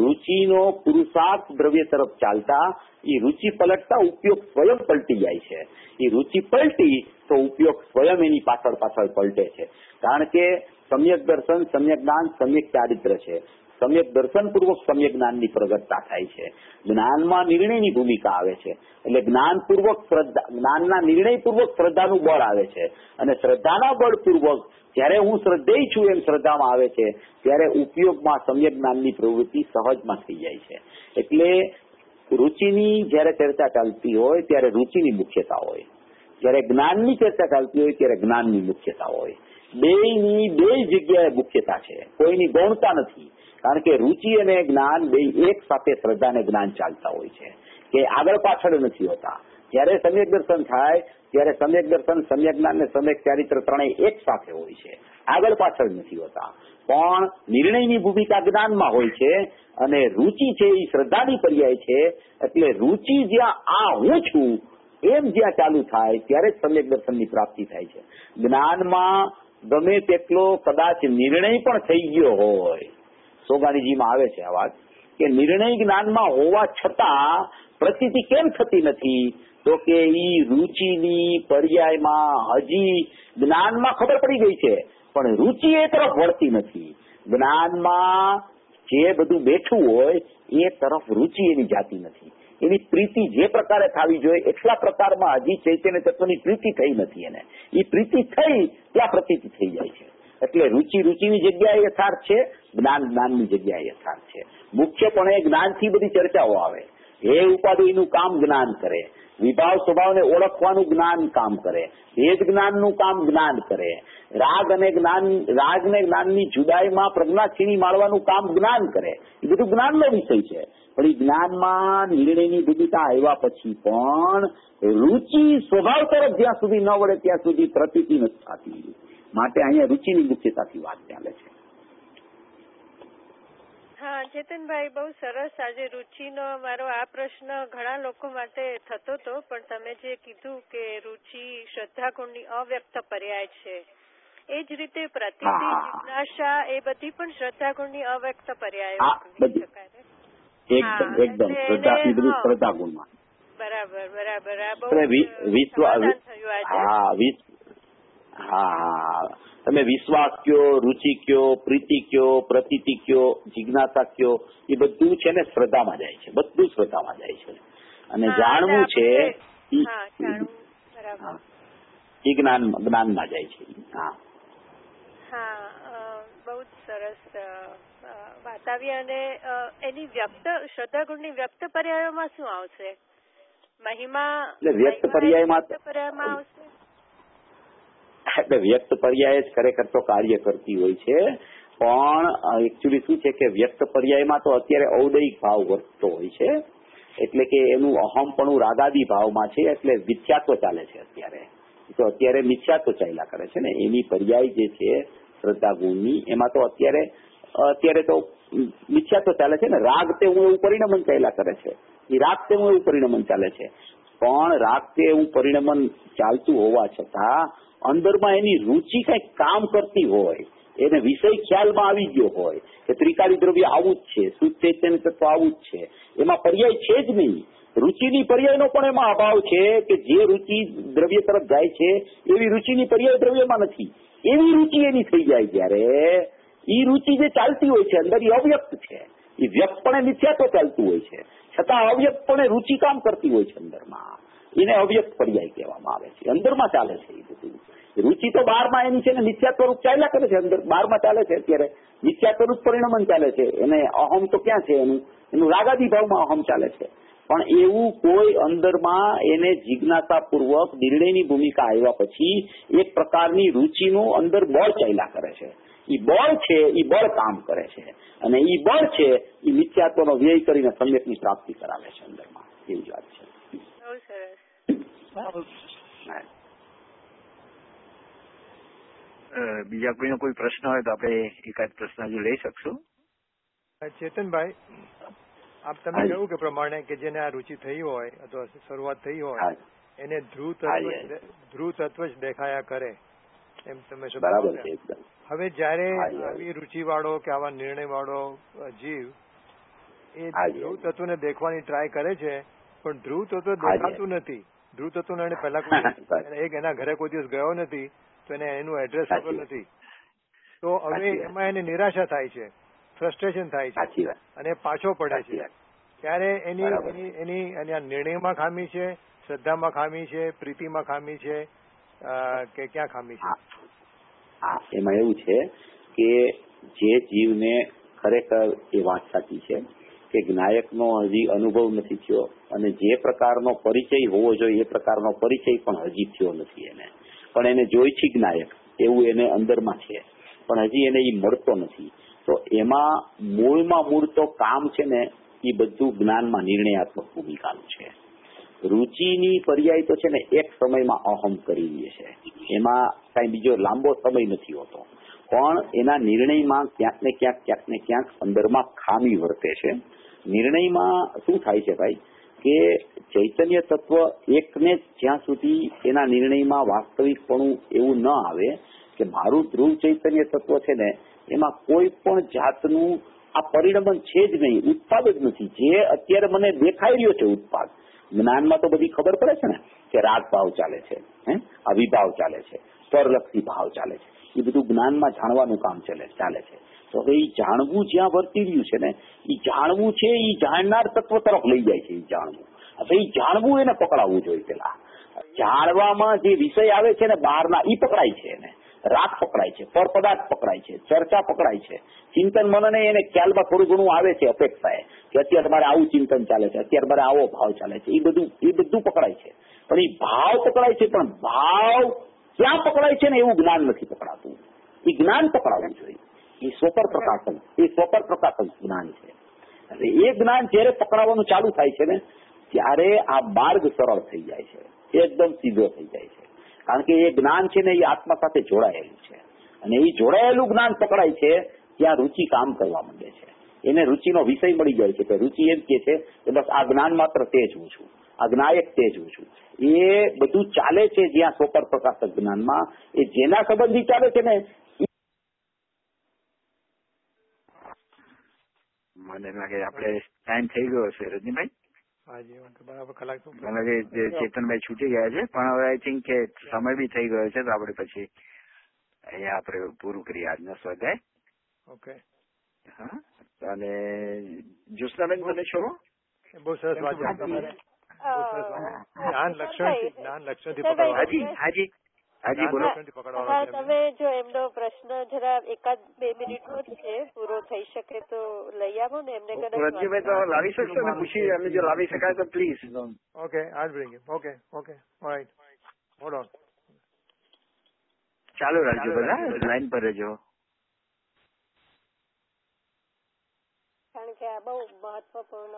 રુચિનો પુરુષાર્થ દ્રવ્ય તરફ ચાલતા એ રુચિ પલટતા ઉપયોગ સ્વયં પલટી જાય છે. એ રુચિ પલટી તો ઉપયોગ સ્વયં એની પાછળ પલટે છે. કારણ કે સમ્યક દર્શન, સમ્યક જ્ઞાન, સમ્યક ચારિત્ર છે. સમ્યક દર્શનપૂર્વક સમ્યક જ્ઞાનની પ્રગટતા થાય છે. જ્ઞાનમાં નિર્ણયની ભૂમિકા આવે છે. એટલે જ્ઞાનના નિર્ણયપૂર્વક શ્રદ્ધાનું બળ આવે છે. અને શ્રદ્ધાના બળપૂર્વક જયારે હું શ્રદ્ધેય છું એમ શ્રદ્ધામાં આવે છે ત્યારે ઉપયોગમાં સમ્યક જ્ઞાનની પ્રવૃત્તિ સહજમાં થઈ જાય છે. એટલે રુચિની જયારે ચર્ચા ચાલતી હોય ત્યારે રુચિની મુખ્યતા હોય, જયારે જ્ઞાનની ચર્ચા ચાલતી હોય ત્યારે જ્ઞાનની મુખ્યતા હોય. બેયની બે જગ્યાએ મુખ્યતા છે, કોઈની ગૌણતા નથી. કારણ કે રુચિ અને જ્ઞાન બે એક સાથે શ્રદ્ધા અને જ્ઞાન ચાલતા હોય છે, કે આગળ પાછળ નથી હોતા. જયારે સમ્યક દર્શન થાય ત્યારે સમ્યક દર્શન, સમ્યક જ્ઞાન અને સમ્યક ચારિત્ર ત્રણેય એક સાથે હોય છે, આગળ પાછળ નથી હોતા. પણ નિર્ણયની ભૂમિકા જ્ઞાનમાં હોય છે અને રુચિ છે એ શ્રદ્ધાની પર્યાય છે. એટલે રુચિ જ્યાં આ હું છું એમ જ્યાં ચાલુ થાય ત્યારે જ સમ્યક દર્શનની પ્રાપ્તિ થાય છે. જ્ઞાનમાં ગમે તેટલો કદાચ નિર્ણય પણ થઈ ગયો હોય, સોગાણીજીમાં આવે છે આ વાત, કે નિર્ણય જ્ઞાનમાં હોવા છતાં પ્રતીતિ કેમ થતી નથી, તો કે ઈ રુચિની પર્યાયમાં હજી જ્ઞાનમાં ખબર પડી ગઈ છે પણ રુચિ એ તરફ વળતી નથી. જ્ઞાનમાં જે બધું બેઠું હોય એ તરફ રુચિ એની જાતી નથી. એની પ્રીતિ જે પ્રકારે થવી જોઈએ એટલા પ્રકારમાં હજી ચૈતન્ય તત્વની પ્રીતિ થઈ નથી. એને એ પ્રીતિ થઈ ત્યાં પ્રતીતિ થઈ જાય છે. એટલે રુચિની જગ્યાએ યથાર્થ છે, જ્ઞાનની જગ્યાએ યથાર્થ છે. મુખ્યપણે જ્ઞાનથી બધી ચર્ચાઓ આવે. હે ઉપાધિનું કામ જ્ઞાન કરે, વિભાવ સ્વભાવને ઓળખવાનું જ્ઞાન કામ કરે, ભેદ જ્ઞાનનું કામ જ્ઞાન કરે, રાગ ને જ્ઞાનની જુદાઈમાં પ્રજ્ઞા છીણી માળવાનું કામ જ્ઞાન કરે. એ બધું જ્ઞાનનો વિષય છે. પણ એ જ્ઞાનમાં નિર્ણયની ભૂમિકા આવ્યા પછી પણ રુચિ સ્વભાવ તરફ જ્યાં સુધી ન વળે ત્યાં સુધી પ્રતીતિ નથી થતી. માટે અહીંયા રુચિની મુખ્યતાથી વાત ચાલે છે. હા ચેતનભાઈ, બહુ સરસ. આજે રુચિનો મારો આ પ્રશ્ન ઘણા લોકો માટે થતો હતો, પણ તમે જે કીધું કે રુચિ શ્રદ્ધાગુણની અવ્યક્ત પર્યાય છે, એ જ રીતે પ્રતીતિ, જિજ્ઞાસા એ બધી પણ શ્રદ્ધાગુણની અવ્યક્ત પર્યાય કહી શકાય ને? એકદમ શ્રદ્ધાગુણમાં. બરાબર. આ બહુ તમે વિશ્વાસ કયો, રુચિ કયો, પ્રીતિ કયો, પ્રતીતિ કયો, જિજ્ઞાસા કયો, એ બધું છે ને શ્રદ્ધામાં જાય છે. બધું શ્રદ્ધામાં જાય છે. અને જાણવું છે એ જ્ઞાનમાં જાય છે. બહુ સરસ વાત આવી. અને એની શ્રદ્ધાગુણની વ્યક્ત પર્યાયોમાં શું આવશે? મહિમા વ્યક્ત પર્યાયમાં આવશે. એટલે વ્યક્ત પર્યાય જ ખરેખર તો કાર્ય કરતી હોય છે. પણ એકચ્યુઅલી શું છે કે વ્યક્ત પર્યાયમાં તો અત્યારે ઔદયિક ભાવ વર્તતો હોય છે. એટલે કે એનું અહમપણું રાગાદી ભાવમાં છે. એટલે મિથ્યાત્વ ચાલે છે અત્યારે મિથ્યાત્વ ચાલ્યા કરે છે ને. એની પર્યાય જે છે શ્રદ્ધા ગુણની, એમાં તો અત્યારે તો મિથ્યાત્વ ચાલે છે ને. રાગ તે હું એવું પરિણમન ચાલ્યા કરે છે. એ રાગ તે હું એવું પરિણમન ચાલે છે. પણ રાગ તે એવું પરિણમન ચાલતું હોવા છતાં અંદરમાં એની રુચિ કઈક કામ કરતી હોય, એને વિષય ખ્યાલમાં આવી ગયો હોય કે ત્રિકાળી દ્રવ્ય આવું જ છે, શુદ્ધ ચૈતન્ય તત્વ આવું જ છે, એમાં પર્યાય છે જ નહીં. રુચિની પર્યાયનો પણ એમાં અભાવ છે કે જે રુચિ દ્રવ્ય તરફ જાય છે એવી રુચિની પર્યાય દ્રવ્યમાં નથી. એવી રુચિ એની થઈ જાય ત્યારે એ રુચિ જે ચાલતી હોય છે અંદર એ અવ્યક્ત છે. એ વ્યક્તપણે મિથ્યાત્વ ચાલતું હોય છે છતાં અવ્યક્તપણે રુચિ કામ કરતી હોય છે અંદરમાં. એને અવ્યક્ત પર્યાય કહેવામાં આવે છે. અંદરમાં ચાલે છે એ બધું. રુચિ તો બહારમાં એની છે ને મિથ્યાત્વ રૂપ ચાલ્યા કરે છે. અંદર બહારમાં ચાલે છે અત્યારે મિથ્યાત્વ રૂપ પરિણમન ચાલે છે. એને અહમ તો ક્યાં છે? એનું રાગાદી ભાવમાં અહમ ચાલે છે. પણ એવું કોઈ અંદરમાં એને જિજ્ઞાસાપૂર્વક નિર્ણયની ભૂમિકા આવ્યા પછી એક પ્રકારની રુચિનું અંદર બળ ચાલ્યા કરે છે. એ બળ છે, એ બળ કામ કરે છે. અને એ બળ છે એ મિથ્યાત્વનો વ્યય કરીને સમ્યકની પ્રાપ્તિ કરાવે છે અંદરમાં. એવી વાત છે. બહુ સરસ. બીજા કોઈનો કોઈ પ્રશ્ન હોય તો આપણે એકાદ પ્રશ્ન હજુ લઈ શકશું. ચેતનભાઈ, આપ તમે કહ્યું કે પ્રમાણે કે જેને આ રુચિ થઈ હોય અથવા શરૂઆત થઈ હોય એને ધ્રુવ તત્વ જ દેખાયા કરે એમ તમે બરાબર છે. હવે જયારે આવી રુચિ વાળો કે આવા નિર્ણય વાળો જીવ એ ધ્રુવ તત્વને દેખવાની ટ્રાય કરે છે, પણ ધ્રુવ તત્વ દેખાતું નથી. ધ્રુવ તત્વ એને પહેલા એના ઘરે કોઈ દિવસ ગયો નથી તો એને એનું એડ્રેસ ખબર નથી. તો હવે એમાં એને નિરાશા થાય છે ફ્રસ્ટ્રેશન થાય છે. સાચી વાત. અને પાછો પડે છે. ત્યારે એની નિર્ણયમાં ખામી છે, શ્રદ્ધામાં ખામી છે, પ્રીતિમાં ખામી છે, કે ક્યાં ખામી છે? હા, એમાં એવું છે કે જે જીવને ખરેખર એ વાત સાચી છે કે જ્ઞાયકનો હજી અનુભવ નથી થયો અને જે પ્રકારનો પરિચય હોવો જોઈએ એ પ્રકારનો પરિચય પણ હજી થયો નથી એને. પણ એને જોઈ છે જ્ઞાયક એવું એને અંદરમાં છે, પણ હજી એને એ મળતો નથી. તો એમાં મૂળમાં મૂળ તો કામ છે ને એ બધું જ્ઞાનમાં નિર્ણયાત્મક ભૂમિકાનું છે. રુચિની પર્યાય તો છે ને એક સમયમાં અહમ કરી લે છે, એમાં કઈ બીજો લાંબો સમય નથી હોતો, પણ એના નિર્ણયમાં ક્યાંક ને ક્યાંક અંદરમાં ખામી વર્તે છે. નિર્ણયમાં શું થાય છે ભાઈ કે ચૈતન્ય તત્વ એકને જ્યાં સુધી એના નિર્ણયમાં વાસ્તવિકપણું એવું ન આવે કે મારું ધ્રુવ ચૈતન્ય તત્વ છે ને એમાં કોઈ પણ જાતનું આ પરિણમન છે જ નહીં, ઉત્પાદ જ નથી. જે અત્યારે મને દેખાઈ રહ્યો છે ઉત્પાદ, જ્ઞાનમાં તો બધી ખબર પડે છે ને કે રાગ ભાવ ચાલે છે, અવિભાવ ચાલે છે, સ્તરલક્ષી ભાવ ચાલે છે, એ બધું જ્ઞાનમાં જાણવાનું કામ ચાલે છે. તો હવે એ જાણવું જ્યાં વર્તી રહ્યું છે ને એ જાણવું છે, એ જાણનાર તત્વ તરફ લઈ જાય છે. એ જાણવું, હવે એ જાણવું એને પકડાવવું જોઈએ. પેલા જાણવામાં જે વિષય આવે છે ને બહારના એ પકડાય છે, એને રાગ પકડાય છે, પર પદાર્થ પકડાય છે, ચર્ચા પકડાય છે, ચિંતન મનને એને ખ્યાલમાં થોડું ઘણું આવે છે અપેક્ષાએ કે અત્યારે મારે આવું ચિંતન ચાલે છે, અત્યારે મારે આવો ભાવ ચાલે છે, એ બધું પકડાય છે. પણ એ ભાવ પકડાય છે, પણ ભાવ ક્યાં પકડાય છે ને એવું જ્ઞાન નથી પકડાતું. એ જ્ઞાન પકડાવવું જોઈએ. એ સ્વપર પ્રકાશન જ્ઞાન છે. એટલે એ જ્ઞાન જયારે પકડાવવાનું ચાલુ થાય છે ને ત્યારે આ માર્ગ સરળ થઈ જાય છે, એકદમ સીધો થઈ જાય છે. કારણ કે એ જ્ઞાન છે ને એ આત્મા સાથે જોડાયેલું છે અને એ જોડાયેલું જ્ઞાન પકડાય છે ત્યાં રુચિ કામ કરવા માંડે છે. એને રુચિનો વિષય મળી જાય છે કે રુચિ એમ કે છે કે બસ આ જ્ઞાન માત્ર તે જ હું છું, આ જ્ઞાયક તે જ હું છું. એ બધું ચાલે છે જ્યાં સ્વપર પ્રકાશક જ્ઞાનમાં, એ જેના સંબંધી ચાલે છે ને મને લાગે આપણે ટાઈમ થઈ ગયો છે રજનીભાઈ. મને લાગે ચેતનભાઈ છૂટી ગયા છે, પણ હવે આઈ થિંક કે સમય બી થઈ ગયો છે, તો આપણે પછી અહીંયા આપણે પૂરું કરીએ આજનો સ્વાધ્યાય. ઓકે. હા, અને જ્યોત્સનાબેન તમે છો? બહુ સરસ વાત છે તમારે. જ્ઞાન લક્ષણથી પકડવા. હાજી હાજી હાજી બોલો. તમે જો એમનો પ્રશ્ન જરા 1-2 મિનિટનો જ છે, પૂરો થઈ શકે તો લઈ આવો ને એમને. રજનીભાઈ તો લાવી શકશો ને? પૂછી એમને જો લાવી શકાય તો please. Okay, I will bring him. Okay, alright, hold on. ચાલુ રાખજો, બધા લાઈન પર રહેજો. કારણ કે આ બહુ મહત્વપૂર્ણ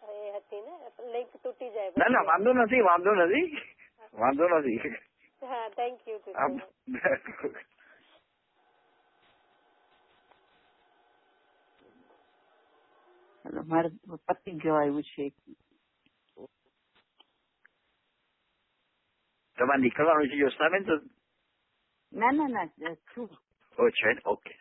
એ હતી ને, લિંક તૂટી જાય. ના વાંધો નથી. હા, થેન્ક યુ. મારે પતિ ગયો આવ્યું છે. તમારે નીકળવાનું છે જ્યોત્સનાબેન? તો ના છું. ઓ છે, ઓકે.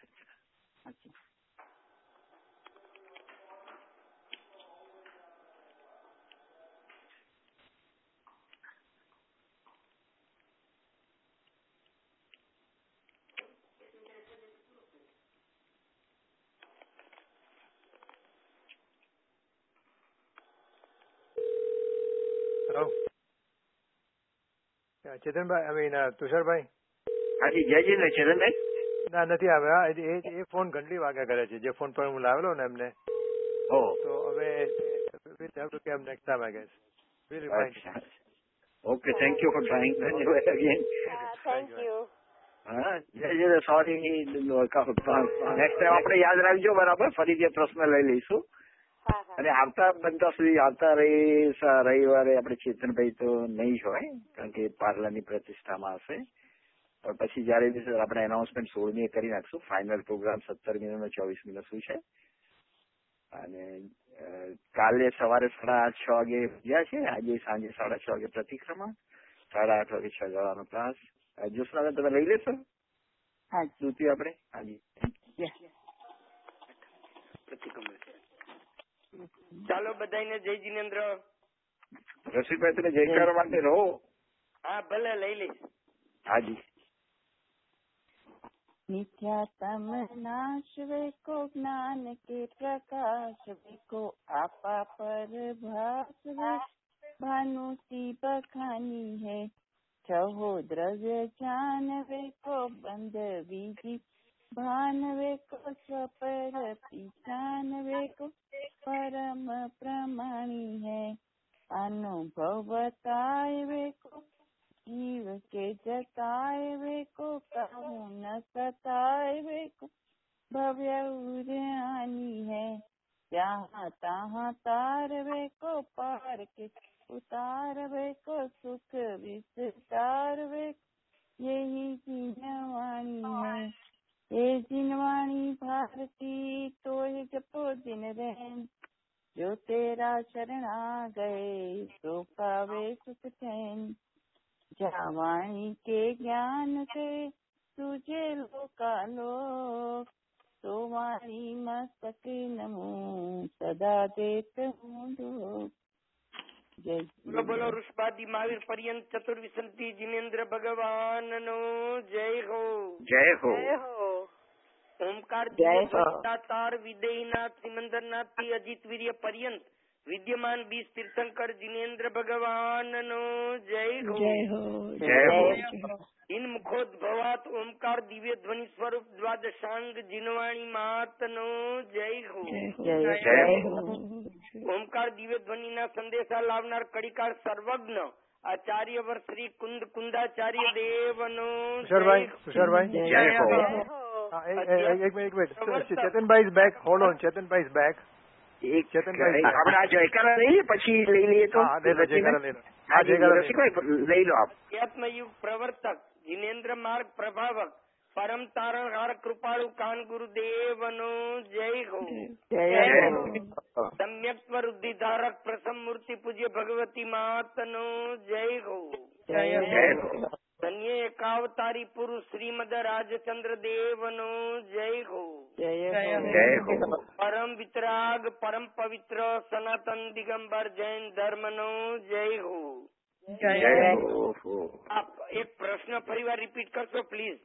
ચેતનભાઈ, તુષારભાઈ. હાજી જયજી ને ચેતનભાઈ? ના, નથી આવ્યા. એ ફોન ઘંટડી વાગ્યા કરે છે, જે ફોન પર હું લાવેલો ને એમને. તો હવે next time I guess. Okay, thank you for trying. ધન્યવાદ અગેન. Thank you. હા, જય સોરી. નેક્સ્ટ ટાઈમ આપણે યાદ રાખજો, બરાબર? ફરીથી પ્રશ્ન લઈ લઈશું. અને આવતા બનતા સુધી આવતા રવિવારે આપણે ચેતનભાઈ તો નહીં જ હોય, કારણ કે પાર્લરની પ્રતિષ્ઠામાં હશે. પણ પછી જયારે બી આપણે એનાઉન્સમેન્ટ 16મી કરી નાખશું. ફાઇનલ પ્રોગ્રામ 17મી અને 24મી શું છે. અને કાલે સવારે 6:30 વાગે ગયા છે, આજે સાંજે 6:30 વાગે પ્રતિક્રમણ, 8:30 વાગે 6 જવાનો ક્લાસ. જ્યોત્સના તમે લઈ લેશો? હા, દૂતી આપણે. હાજી, ચાલો બધાને જય જિનેન્દ્ર. રસિકભાઈ તમે જયકાર માટે રહો. હા, ભલે લઈ લઈશ. હાજી. मिथ्यातम नाश वे को ज्ञान के प्रकाश वे को आपा पर भास वे भानुति बखानी है छहो द्रव्य जान वे को बंद विधि भान वे को स्वपर पीछान वे को परम प्रमाणी है अनुभव बताए वे को जीव के जताए वे को कहूँ न सताए वे को भव्य उड़ानी है जहाँ तहाँ तार वे को पार के उतार वे को सुख विस्तार वे यही जिनवाणी है ये जिनवाणी भारती तो है जपो दिन रहन जो तेरा शरण आ गए तो पावे सुख चैन जावाणी के ज्ञान से तुझे लोकालोक तो वाणी मस्तक नमो सदा देत हूँ लोक जय बोलो बोलो ऋषभादि महावीर पर्यंत चतुर्विंशति जिनेन्द्र भगवान नो जय हो जय हो जय हो ओमकार तार विदेयनाथ सिमंदरनाथ अजित वीर्य पर्यंत विद्यमान 20 तीर्थंकर जिनेन्द्र भगवान नो जय हो जय हो इन मुखोद्भवात ओमकार दिव्य ध्वनि स्वरूप द्वादशांग जिनवाणी मात नो जय हो जय हो ओमकार दिव्य ध्वनि ना संदेशा लावनार कड़ीकार सर्वज्ञ आचार्यवर श्री कुंदाचार्य देव नो तुषारभाई जय हो एक minute Chetanbhai is back. hold on, Chetanbhai is back. આપણે આ જયકારા લઈએ પછી લઈ લઈએ તો લઈ લો આપ આત્મયુગ પ્રવર્તક जिनेन्द्र मार्ग प्रभावक परम तारणहार कृपाळु कान गुरुदेव नो जय हो सम्यक वृद्धि धारक प्रसम मूर्ति पूज्य भगवती मात नो जय हो धन्य एकावतारी पुरुष श्रीमद राजचंद्र देव नो जय हो परम वितराग परम पवित्र सनातन दिगंबर जैन धर्म नो जय हो आप एक प्रश्न फरीवार रिपीट करशो प्लीज.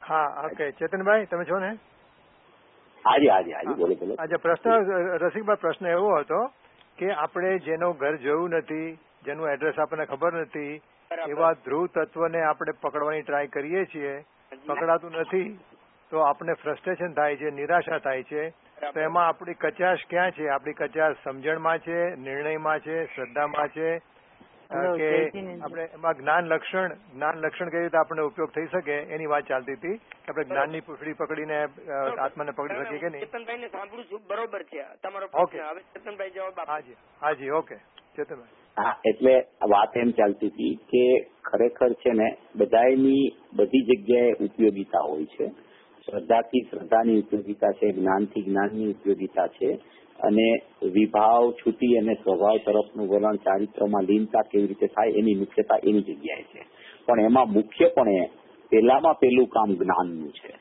હા ઓકે ચેતનભાઈ તમે છો ને? હાજી હાજી હાજી બોલો બોલો. આજે પ્રશ્ન રસિકભાઈ પ્રશ્ન એવો હતો કે આપણે જેનું ઘર જોયું નથી, જેનું એડ્રેસ આપણને ખબર નથી, એવા ધ્રુવ તત્વને આપણે પકડવાની ટ્રાય કરીએ છીએ, પકડાતું નથી તો આપણને ફ્રસ્ટ્રેશન થાય છે, નિરાશા થાય છે. તો એમાં આપણી કચાશ ક્યાં છે? આપણી કચાશ સમજણમાં છે, નિર્ણયમાં છે, શ્રદ્ધામાં છે કે આપણે એમાં જ્ઞાન લક્ષણ કઈ રીતે આપણને ઉપયોગ થઈ શકે એની વાત ચાલતી હતી કે આપણે જ્ઞાનની પૂંછડી પકડીને આત્માને પકડી શકીએ કે નહીં. ચેતનભાઈને સાંભળું છું, બરોબર છે તમારો. ઓકે હવે ચેતનભાઈ જવાબ આપો. હાજી ઓકે ચેતનભાઈ. હા એટલે વાત એમ ચાલતી હતી કે ખરેખર છે ને બધાની બધી જગ્યાએ ઉપયોગિતા હોય છે. શ્રદ્ધાથી શ્રદ્ધાની ઉપયોગિતા છે, જ્ઞાનથી જ્ઞાનની ઉપયોગિતા છે, અને વિભાવ છૂટી અને સ્વભાવ તરફનું વલણ ચારિત્રમાં લીનતા કેવી રીતે થાય એની મુખ્યતા એની જગ્યાએ છે. પણ એમાં મુખ્યપણે પહેલામાં પહેલું કામ જ્ઞાનનું છે.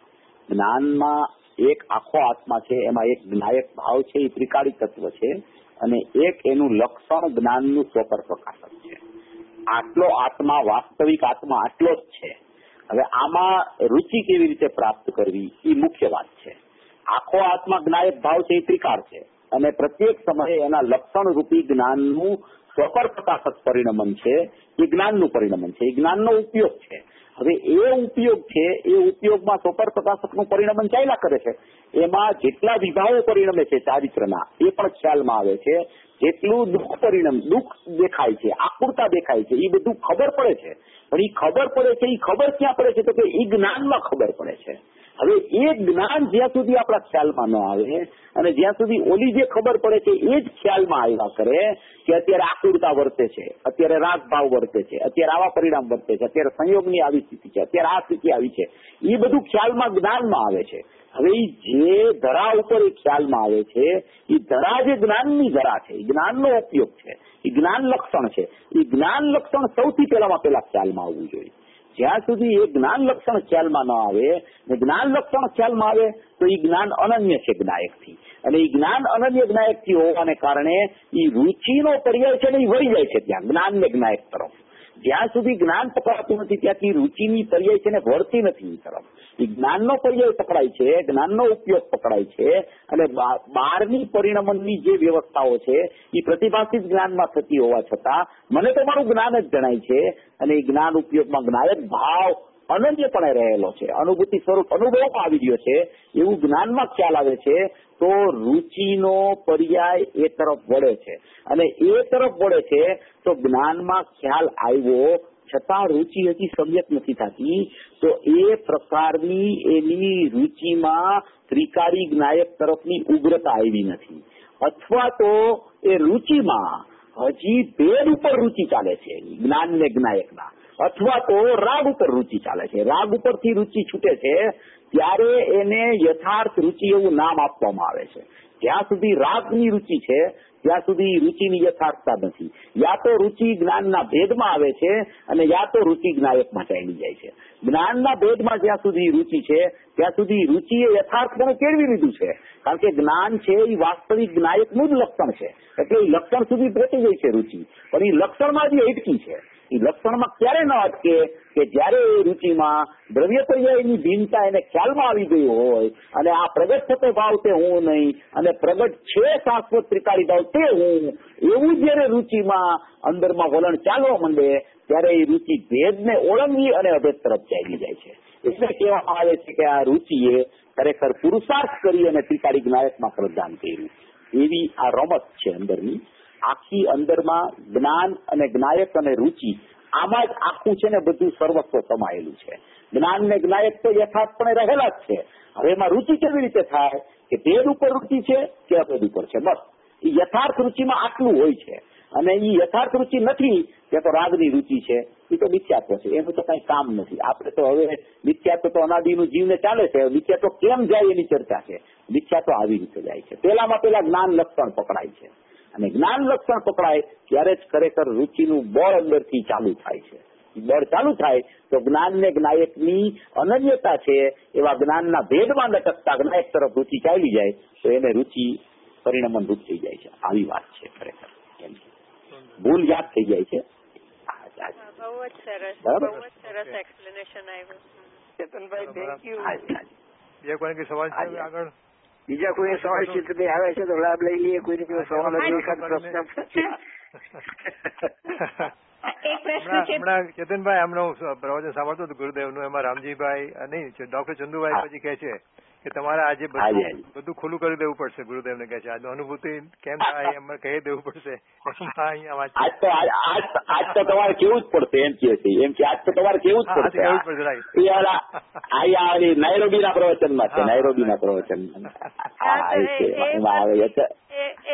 જ્ઞાનમાં એક આખો આત્મા છે, એમાં એક જ્ઞાયક ભાવ છે, એ ત્રિકાળી તત્વ છે, અને એક એનું લક્ષણ જ્ઞાનનું સ્વપર પ્રકાશક છે. આટલો આત્મા, વાસ્તવિક આત્મા આટલો જ છે. હવે આમાં રુચિ કેવી રીતે પ્રાપ્ત કરવી એ મુખ્ય વાત છે. આખો આત્મા જ્ઞાયક ભાવ છે, એ ત્રિકાળ છે, અને પ્રત્યેક સમયે એના લક્ષણ રૂપી જ્ઞાનનું સ્વપર પ્રકાશક પરિણમન છે, એ જ્ઞાનનું પરિણમન છે, એ જ્ઞાનનો ઉપયોગ છે. હવે એ ઉપયોગ છે, એ ઉપયોગમાં સ્વપર પ્રકાશકનું પરિણમન ચાલ્યા કરે છે. એમાં જેટલા વિભાવો પરિણમે છે ચારિત્રના એ પણ ખ્યાલમાં આવે છે. જેટલું દુઃખ દેખાય છે, આકુરતા દેખાય છે, એ બધું ખબર પડે છે. પણ એ ખબર પડે છે, એ ખબર ક્યાં પડે છે તો કે એ જ્ઞાનમાં ખબર પડે છે. હવે એ જ્ઞાન જ્યાં સુધી આપણા ખ્યાલમાં ન આવે અને જ્યાં સુધી ઓલી જે ખબર પડે છે એ જ ખ્યાલમાં આવ્યા કરે કે અત્યારે આકુરતા વર્તે છે, અત્યારે રાગ ભાવ વર્તે છે, અત્યારે આવા પરિણામ વર્તે છે, અત્યારે સંયોગની આવી સ્થિતિ છે, અત્યારે આ સ્થિતિ આવી છે, એ બધું ખ્યાલમાં જ્ઞાનમાં આવે છે. હવે જે ધરા ઉપર એ ખ્યાલમાં આવે છે એ ધરા જે જ્ઞાનની ધરા છે, એ જ્ઞાનનો ઉપયોગ છે, એ જ્ઞાન લક્ષણ છે. એ જ્ઞાન લક્ષણ સૌથી પહેલા ખ્યાલમાં આવવું જોઈએ. જ્યાં સુધી એ જ્ઞાન લક્ષણ ખ્યાલમાં ન આવે ને જ્ઞાન લક્ષણ ખ્યાલમાં આવે તો એ જ્ઞાન અનન્ય છે જ્ઞાયકથી, અને એ જ્ઞાન અનન્ય જ્ઞાયકથી હોવાને કારણે એ રુચિનો પર્યાય છે ને એ વળી જાય છે ત્યાં જ્ઞાન ને જ્ઞાયક તરફ. જ્યાં સુધી જ્ઞાન પકડાતું નથી ત્યાંથી રુચિની પર્યાય છે ને વળતી નથી એ તરફ. એ જ્ઞાનનો પર્યાય પકડાય છે, જ્ઞાનનો ઉપયોગ પકડાય છે, અને બહારની પરિણમનની જે વ્યવસ્થાઓ છે એ પ્રતિભાસિત જ્ઞાનમાં થતી હોવા છતાં મને તો મારું જ્ઞાન જ જણાય છે, અને એ જ્ઞાન ઉપયોગમાં જ્ઞાયક ભાવ અનન્યપણે રહેલો છે, અનુભૂતિ સ્વરૂપ અનુભવમાં આવી ગયો છે એવું જ્ઞાનમાં ખ્યાલ આવે છે, તો રુચિનો પર્યાય એ તરફ વળે છે. અને એ તરફ વળે છે તો જ્ઞાનમાં ખ્યાલ આવ્યો છતાં રુચિ હજી સમ્યક નથી થતી, તો એ પ્રકારની એની રુચિમાં ત્રિકારી જ્ઞાયક તરફની ઉગ્રતા આવી નથી, અથવા તો એ રુચિમાં હજી ભેદ ઉપર રુચિ ચાલે છે જ્ઞાન ને જ્ઞાયકના, અથવા તો રાગ ઉપર રુચિ ચાલે છે, રાગ ઉપરથી રુચિ છૂટે છે ત્યારે એને યથાર્થ રુચિ એવું નામ આપવામાં આવે છે. જ્યાં સુધી રાગની રુચિ છે ત્યાં સુધી રુચિની યથાર્થતા નથી. યા તો રુચિ જ્ઞાનના ભેદમાં આવે છે અને યા તો રુચિ જ્ઞાયકમાં ચાલી જાય છે. જ્ઞાનના ભેદમાં જ્યાં સુધી રુચિ છે ત્યાં સુધી રુચિએ યથાર્થપણે કેળવી લીધું છે, કારણ કે જ્ઞાન છે એ વાસ્તવિક જ્ઞાયકનું જ લક્ષણ છે, એટલે એ લક્ષણ સુધી પહોંચી ગઈ છે રુચિ, પણ એ લક્ષણમાં જ અટકી છે. એ લક્ષણમાં ક્યારે ન અટકે કે જયારે એ રુચિમાં દ્રવ્ય પર્યાયની ભિન્નતા એને ખ્યાલમાં આવી ગઈ હોય, અને આ પ્રગટ થતો ભાવ તે હું નહીં, અને પ્રગટ છે શાશ્વત ત્રિકાળી ભાવ તે હું, એવું જયારે રુચિમાં અંદરમાં વલણ ચાલવા માંડે ત્યારે એ રુચિ ભેદને ઓળંગી અને અભેદ તરફ ચાલી જાય છે. એટલે કહેવામાં આવે છે કે આ રુચિએ ખરેખર પુરુષાર્થ કરી અને ત્રિકાળી જ્ઞાયકમાં પ્રદાન કર્યું. એવી આ રમત છે અંદરની. આખી અંદરમાં જ્ઞાન અને જ્ઞાયક અને રુચિ આમાં જ આખું છે ને બધું સર્વસ્વ સમાયેલું છે. જ્ઞાન ને જ્ઞાયક તો યથાર્થપણે રહેલા જ છે. હવે એમાં રુચિ કેવી રીતે થાય કે ભેદ ઉપર રુચિ છે કે અભેદ ઉપર છે, બસ એ યથાર્થ રુચિમાં આટલું હોય છે. અને એ યથાર્થ રુચિ નથી કે તો રાગની રુચિ છે, એ તો મિથ્યાત્વ છે, એનું તો કઈ કામ નથી. આપણે તો હવે મિથ્યાત્વ તો અનાદિનું જીવને ચાલે છે, મિથ્યાત્વ કેમ જાય એની ચર્ચા છે. મિથ્યાત્વ આવી રીતે જાય છે, પેલામાં પેલા જ્ઞાન લક્ષણ પકડાય છે, અને જ્ઞાન લક્ષણ પકડાય ત્યારે જ ખરેખર રુચિનું બળ અંદરથી ચાલુ થાય છે. બળ ચાલુ થાય તો જ્ઞાન ને જ્ઞાયકની અનન્યતા છે એવા જ્ઞાનના ભેદમાં લટકતા જ્ઞાયક તરફ રુચિ ચાલી જાય તો એને રુચિ પરિણમન રૂપ થઈ જાય છે. આવી વાત છે ખરેખર, ભૂલ યાદ થઈ જાય છે. બહુ જ સરસ, બહુ જ સરસ એક્સપ્લેનેશન આવ્યું ચેતનભાઈ, થેન્ક યુ. બીજા કોઈ સવાલ છે આગળ? બીજા કોઈ સવાલ ચિત્રભાઈ આવે છે તો લાભ લઈ લઈએ. કોઈ કોઈ સવાલ હમણાં ચેતનભાઈ હમણાં પ્રવચન સાંભળતો હતો ગુરુદેવનું, એમાં રામજીભાઈ નહીં ડોક્ટર ચંદુભાઈ પછી કહે છે કે તમારે આજે બધું ખુલ્લું કરી દેવું પડશે. ગુરુદેવને કહે છે આજનો અનુભૂતિ કેમ થાય એમ કહી દેવું પડશે. આજ તો તમારે કેવું જ પડશે એમ કે છે, એમ કે આજ તો તમારે કેવું જ પડશે. નાયરોબીના પ્રવચનમાં છે, નાયરોબીના પ્રવચનમાં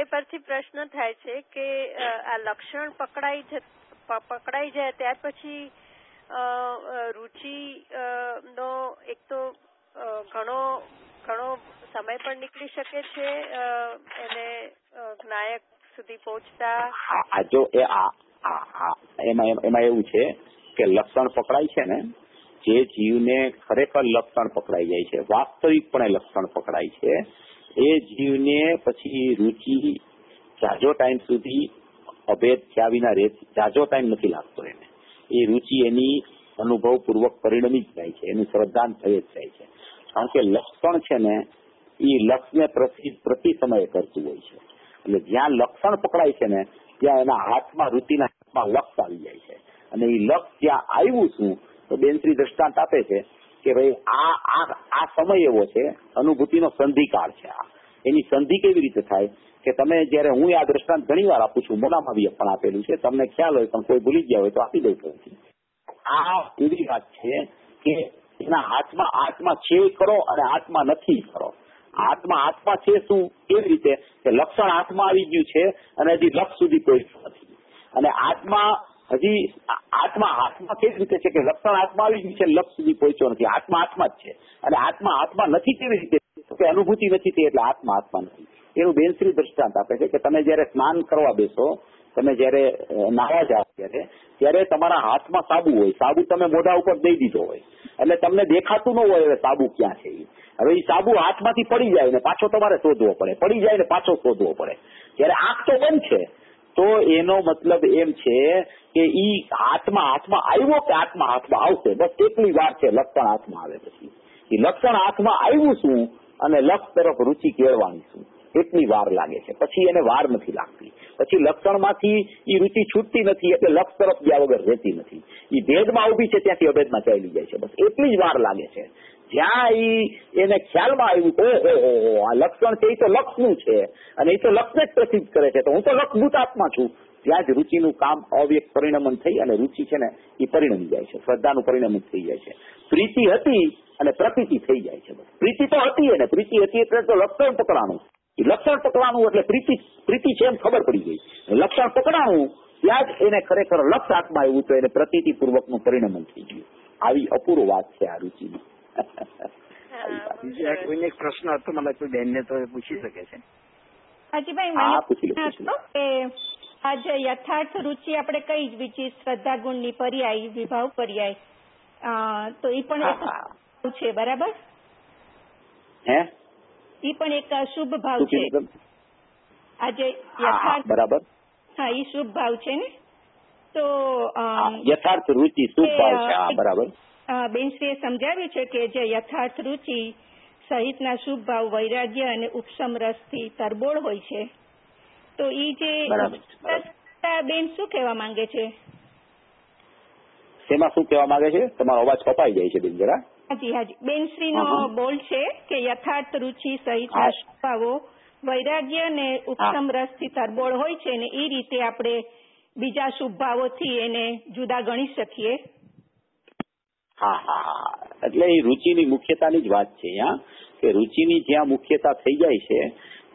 એ પરથી પ્રશ્ન થાય છે કે આ લક્ષણ પકડાઈ જાય ત્યાર પછી રુચિ નો એક તો ઘણો સમય પણ નીકળી શકે છે એને જ્ઞાયક સુધી પહોંચતા. જો એમાં એવું છે કે લક્ષણ પકડાય છે ને, જે જીવને ખરેખર લક્ષણ પકડાઈ જાય છે, વાસ્તવિકપણે લક્ષણ પકડાય છે, એ જીવને પછી રુચિ જાજો ટાઈમ સુધી અભેદ થયા વિના જાજો ટાઈમ નથી લાગતો. એને એ રુચિ એની અનુભવ પૂર્વક પરિણમી જ જાય છે, એનું શ્રદ્ધાન થઈ જ જાય છે. કારણ કે લક્ષણ છે ને એ લક્ષને પ્રતિ સમયે કરતું હોય છે. એટલે જ્યાં લક્ષણ પકડાય છે ને ત્યાં એના હાથમાં રુચિના હાથમાં લક્ષ આવી જાય છે, અને એ લક્ષ ત્યાં આવ્યું શું તો બેનશ્રી દ્રષ્ટાંત આપે છે કે ભાઈ આ સમય એવો છે, અનુભૂતિનો સંધિકાળ છે. આ એની સંધિ કેવી રીતે થાય કે તમે જયારે, હું આ દ્રષ્ટાંત ઘણી વાર આપું છું, મોલામાં બી પણ આપેલું છે, તમને ખ્યાલ હોય પણ કોઈ ભૂલી ગયા હોય તો આપી દઉં છું. આ એવી વાત છે કે એના હાથમાં છે કરો અને હાથમાં નથી કરો. હાથમાં છે શું, કેવી રીતે કે લક્ષણ હાથમાં આવી ગયું છે અને હજી લક્ષ સુધી પહોંચ્યું નથી, અને હાથમાં કેવી રીતે છે કે લક્ષણ હાથમાં આવી ગયું છે, લક્ષ સુધી પહોંચ્યો નથી. હાથમાં જ છે, અને હાથમાં નથી કેવી રીતે કે અનુભૂતિ નથી તે, એટલે હાથમાં નથી. એનું બેનશ્રી દ્રષ્ટાંત આપે છે કે તમે જયારે સ્નાન કરવા બેસો, તમે જયારે નાહવા જાઓ ત્યારે તમારા હાથમાં સાબુ હોય, સાબુ તમે મોઢા ઉપર દઈ દીધો હોય, એટલે તમને દેખાતું ન હોય હવે સાબુ ક્યાં છે. હવે એ સાબુ હાથમાંથી પડી જાય ને પાછો તમારે શોધવો પડે, પડી જાય ને પાછો શોધવો પડે. જયારે આંખ તો બંધ છે તો એનો મતલબ એમ છે કે ઈ હાથમાં આવ્યો કે હાથમાં આવશે, બસ એટલી વાર છે લક્ષણ હાથમાં આવે પછી. એ લક્ષણ હાથમાં આવ્યું શું અને લક્ષ તરફ રુચિ કેળવાની શું, એટલી વાર લાગે છે. પછી એને વાર નથી લાગતી. પછી લક્ષણમાંથી ઈ રુચિ છૂટતી નથી, એટલે લક્ષ તરફ ગયા વગર રહેતી નથી. ઈ ભેદમાં ઉભી છે ત્યાંથી અભેદમાં ચાલી જાય છે, બસ એટલી જ વાર લાગે છે. જ્યાં એને ખ્યાલમાં આવ્યું ઓહો આ લક્ષણ છે એ તો લક્ષનું છે અને એ તો લક્ષને જ પ્રસિદ્ધ કરે છે, તો હું તો લક્ષભૂત આત્મા છું, ત્યાં જ રુચિનું કામ અવ્યક્ત પરિણમન થઈ અને રુચિ છે ને એ પરિણમી જાય છે, શ્રદ્ધાનું પરિણમન થઈ જાય છે. પ્રીતિ હતી અને પ્રતીતિ થઈ જાય છે. પ્રીતિ તો હતી અને પ્રીતિ હતી એટલે તો લક્ષણ પકડાનું, એ લક્ષણ પકડાનું એટલે પ્રીતિ છે એમ ખબર પડી ગઈ. લક્ષણ પકડાનું ત્યાં જ એને ખરેખર લક્ષ હાથમાં આવ્યું તો એને પ્રતીતિ પૂર્વકનું પરિણમન થઈ ગયું. આવી અપૂર્વ વાત છે આ રુચિની. કોઈને એક પ્રશ્ન હતો મને, કોઈ બેનને તો પૂછી શકે છે. હાજીભાઈ, કે આજે યથાર્થ રુચિ આપણે કઈ જ વિચિ શ્રદ્ધા ગુણની પર્યાય વિભાવ પર્યાય, તો એ પણ એક છે બરાબર? એ પણ એક શુભ ભાવ છે આજે યથાર્થ, બરાબર? હા, એ શુભ ભાવ છે ને. તો યથાર્થ રુચિ શુભ ભાવ છે, બરાબર. બેનશ્રીએ સમજાવ્યું છે કે જે યથાર્થ રુચિ સહિતના શુભ ભાવ વૈરાગ્ય અને ઉપશમ રસથી તરબોળ હોય છે, તો એ જે બેન શું કહેવા માંગે છે? શેમાં શું કહેવા માંગે છે? તમારો અવાજ કપાઈ જાય છે બેન જરા. હાજી, બેનશ્રીનો બોલ છે કે યથાર્થ રુચિ સહિતના શુભ ભાવો વૈરાગ્ય અને ઉપશમ રસથી તરબોળ હોય છે ને એ રીતે આપણે બીજા શુભ ભાવોથી એને જુદા ગણી શકીએ. હા, એટલે એ રુચિની મુખ્યતાની જ વાત છે અહીંયા, કે રુચિની જ્યાં મુખ્યતા થઈ જાય છે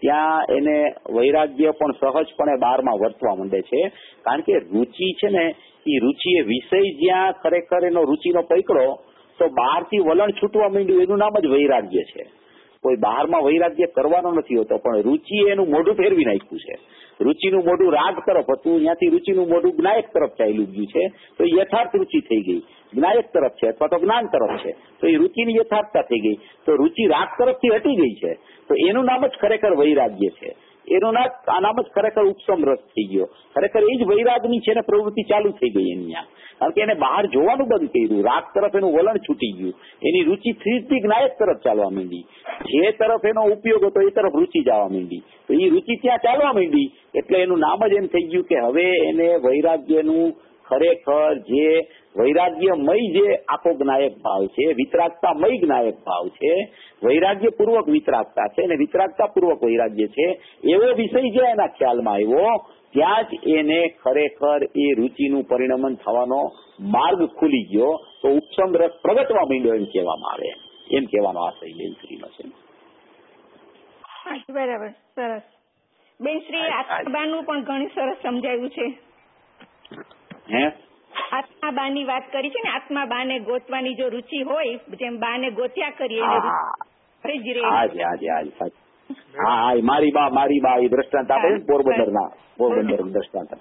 ત્યાં એને વૈરાગ્ય પણ સહજપણે બહારમાં વર્તવા માંડે છે. કારણ કે રુચિ છે ને એ રુચિ એ વિષય જ્યાં ખરેખર એનો રુચિનો પકડો તો બહારથી વલણ છૂટવા માંડ્યું, એનું નામ જ વૈરાગ્ય છે. કોઈ બહારમાં વૈરાગ્ય કરવાનો નથી હોતો, પણ રુચિએ એનું મોઢું ફેરવી નાખ્યું છે. રુચિનું મોઢું રાગ તરફ હતું, ત્યાંથી રુચિનું મોઢું જ્ઞાયક તરફ ચાલ્યું ગયું છે, તો એ યથાર્થ રુચિ થઈ ગઈ. જ્ઞાયક તરફ છે અથવા તો જ્ઞાન તરફ છે, તો એ રુચિની યથાર્થતા થઈ ગઈ. તો રુચિ રાગ તરફથી હટી ગઈ છે, તો એનું નામ જ ખરેખર વૈરાગ્ય છે. એનું નામ જ ખરેખર ઉપશમ રસ થઈ ગયો. ખરેખર એ જ વૈરાગની છે ને પ્રવૃત્તિ ચાલુ થઈ ગઈ એની. કારણ કે એને બહાર જોવાનું બંધ કર્યું, રાગ તરફ એનું વલણ છૂટી ગયું, એની રુચિ સીધી જ્ઞાયક તરફ ચાલવા માંડી. જે તરફ એનો ઉપયોગ હતો એ તરફ રુચિ જવા માંડી, તો એ રુચિ ત્યાં ચાલવા માંડી એટલે એનું નામ જ એમ થઈ ગયું કે હવે એને વૈરાગ્યનું ખરેખર જે વૈરાગ્યમય જે આખો જ્ઞાયક ભાવ છે, વિતરાગતામય જ્ઞાયક ભાવ છે, વૈરાગ્ય પૂર્વક વિતરાગતા છે અને વિતરાગતા પૂર્વક વૈરાગ્ય છે, એવો વિષય જે એના ખ્યાલમાં આવ્યો ત્યાં જ એને ખરેખર એ રુચિનું પરિણમન થવાનો માર્ગ ખુલી ગયો. તો ઉપશમ રસ પ્રગટવા માંડ્યો એમ કહેવામાં આવે, એમ કહેવાનો આશય બેનશ્રીનો છે. બરાબર, સરસ. બેનશ્રી આત્માબાનું પણ ઘણી સરસ સમજાવ્યું છે. આત્માબાની વાત કરી છે ને, આત્માબાને ગોતવાની જો રુચિ હોય, જેમ બાને ગોત્યા કરીએ મારી બા એ દ્રષ્ટાંત આપે ને પોરબંદર દ્રષ્ટાંત.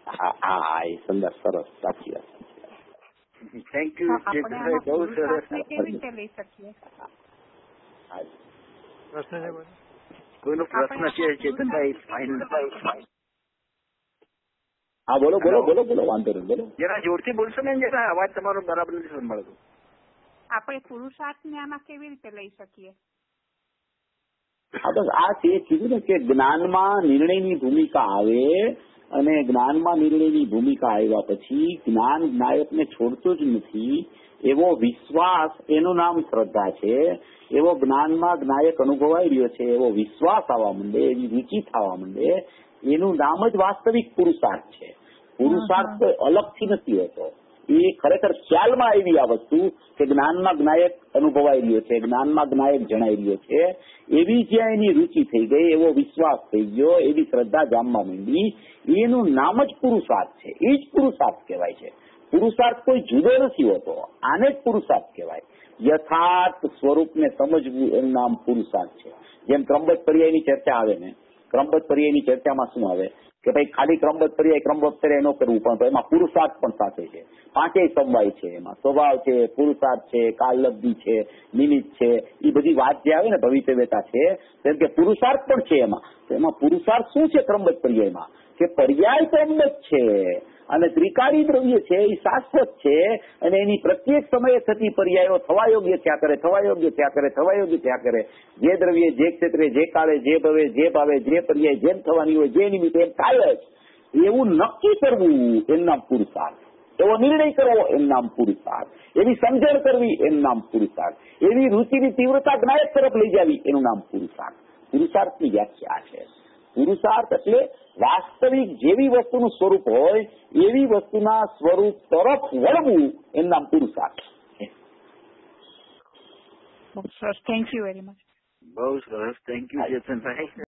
હા, એ સુંદર, સરસ, સાચી વાત. Thank you. બહુ સરસ. કોઈનો પ્રશ્ન છે ચેતનભાઈ? હા, બોલો, વાંધો નહીં, બોલો. જરા જોરથી બોલશો ને, જરા અવાજ તમારો બરાબર નથી સંભળાતો. આપણે પુરુષાર્થને આમાં કેવી રીતે લઈ શકીએ? હા, બસ આ તે કીધું ને કે જ્ઞાનમાં નિર્ણયની ભૂમિકા આવે, અને જ્ઞાનમાં નિર્ણયની ભૂમિકા આવ્યા પછી જ્ઞાન જ્ઞાયકને છોડતું જ નથી. એવો વિશ્વાસ, એનું નામ શ્રદ્ધા છે. એવો જ્ઞાનમાં જ્ઞાયક અનુભવાઈ રહ્યો છે, એવો વિશ્વાસ આવવા માંડે, એવી રુચિ થવા માંડે, એનું નામ જ વાસ્તવિક પુરુષાર્થ છે. પુરુષાર્થ કોઈ અલગથી નથી હોતો, એ ખરેખર ખ્યાલમાં આવી આ વસ્તુ કે જ્ઞાનમાં જ્ઞાયક અનુભવાઈ રહ્યો છે, જ્ઞાનમાં જ્ઞાયક જણાઈ રહ્યો છે, એવી જ્યાં એની રુચિ થઈ ગઈ, એવો વિશ્વાસ થઈ ગયો, એવી શ્રદ્ધા જામવા માંડી, એનું નામ જ પુરુષાર્થ છે. એ જ પુરુષાર્થ કહેવાય છે. પુરુષાર્થ કોઈ જુદો નથી હોતો, આને જ પુરુષાર્થ કહેવાય. યથાર્થ સ્વરૂપને સમજવું એનું નામ પુરુષાર્થ છે. જેમ ત્રંબક પર્યાયની ચર્ચા આવે ને, ક્રમબદ્ધ પર્યાયની ચર્ચામાં શું આવે કે ભાઈ ખાલી ક્રમબદ્ધ પર્યાય ન કરવું, પણ એમાં પુરુષાર્થ પણ સાથે છે. 5 સમવાય છે એમાં, સ્વભાવ છે, પુરુષાર્થ છે, કાલલબ્ધિ છે, નિમિત્ત છે, એ બધી વાત જે આવે ને ભવિતવ્યતા છે, જેમ કે પુરુષાર્થ પણ છે એમાં. તો એમાં પુરુષાર્થ શું છે ક્રમબદ્ધ પર્યાયમાં કે પર્યાય ક્રમબદ્ધ છે અને ત્રિકાળી દ્રવ્ય છે એ શાશ્વત છે અને એની પ્રત્યેક સમયે થતી પર્યાયો થવા યોગ્ય થયા કરે. જે દ્રવ્ય જે ક્ષેત્રે જે કાળે જે ભવે જે ભાવે જે પર્યાય જેમ થવાની હોય જે નિમિત્તે એમ થાય જ એવું નક્કી કરવું એનું નામ પુરુષાર્થ. એવો નિર્ણય કરવો એનું નામ પુરુષાર્થ. એવી સમજણ કરવી એનું નામ પુરુષાર્થ. એવી રુચિની તીવ્રતા જ્ઞાયક તરફ લઈ જવી એનું નામ પુરુષાર્થ. પુરુષાર્થની વ્યાખ્યા છે. પુરુષાર્થ એટલે વાસ્તવિક જેવી વસ્તુનું સ્વરૂપ હોય એવી વસ્તુના સ્વરૂપ તરફ વળવું એનું નામ પુરુષાર્થ. સરસ, થેન્ક યુ વેરી મચ. બહુ સરસ, થેન્ક યુ ચેતનભાઈ.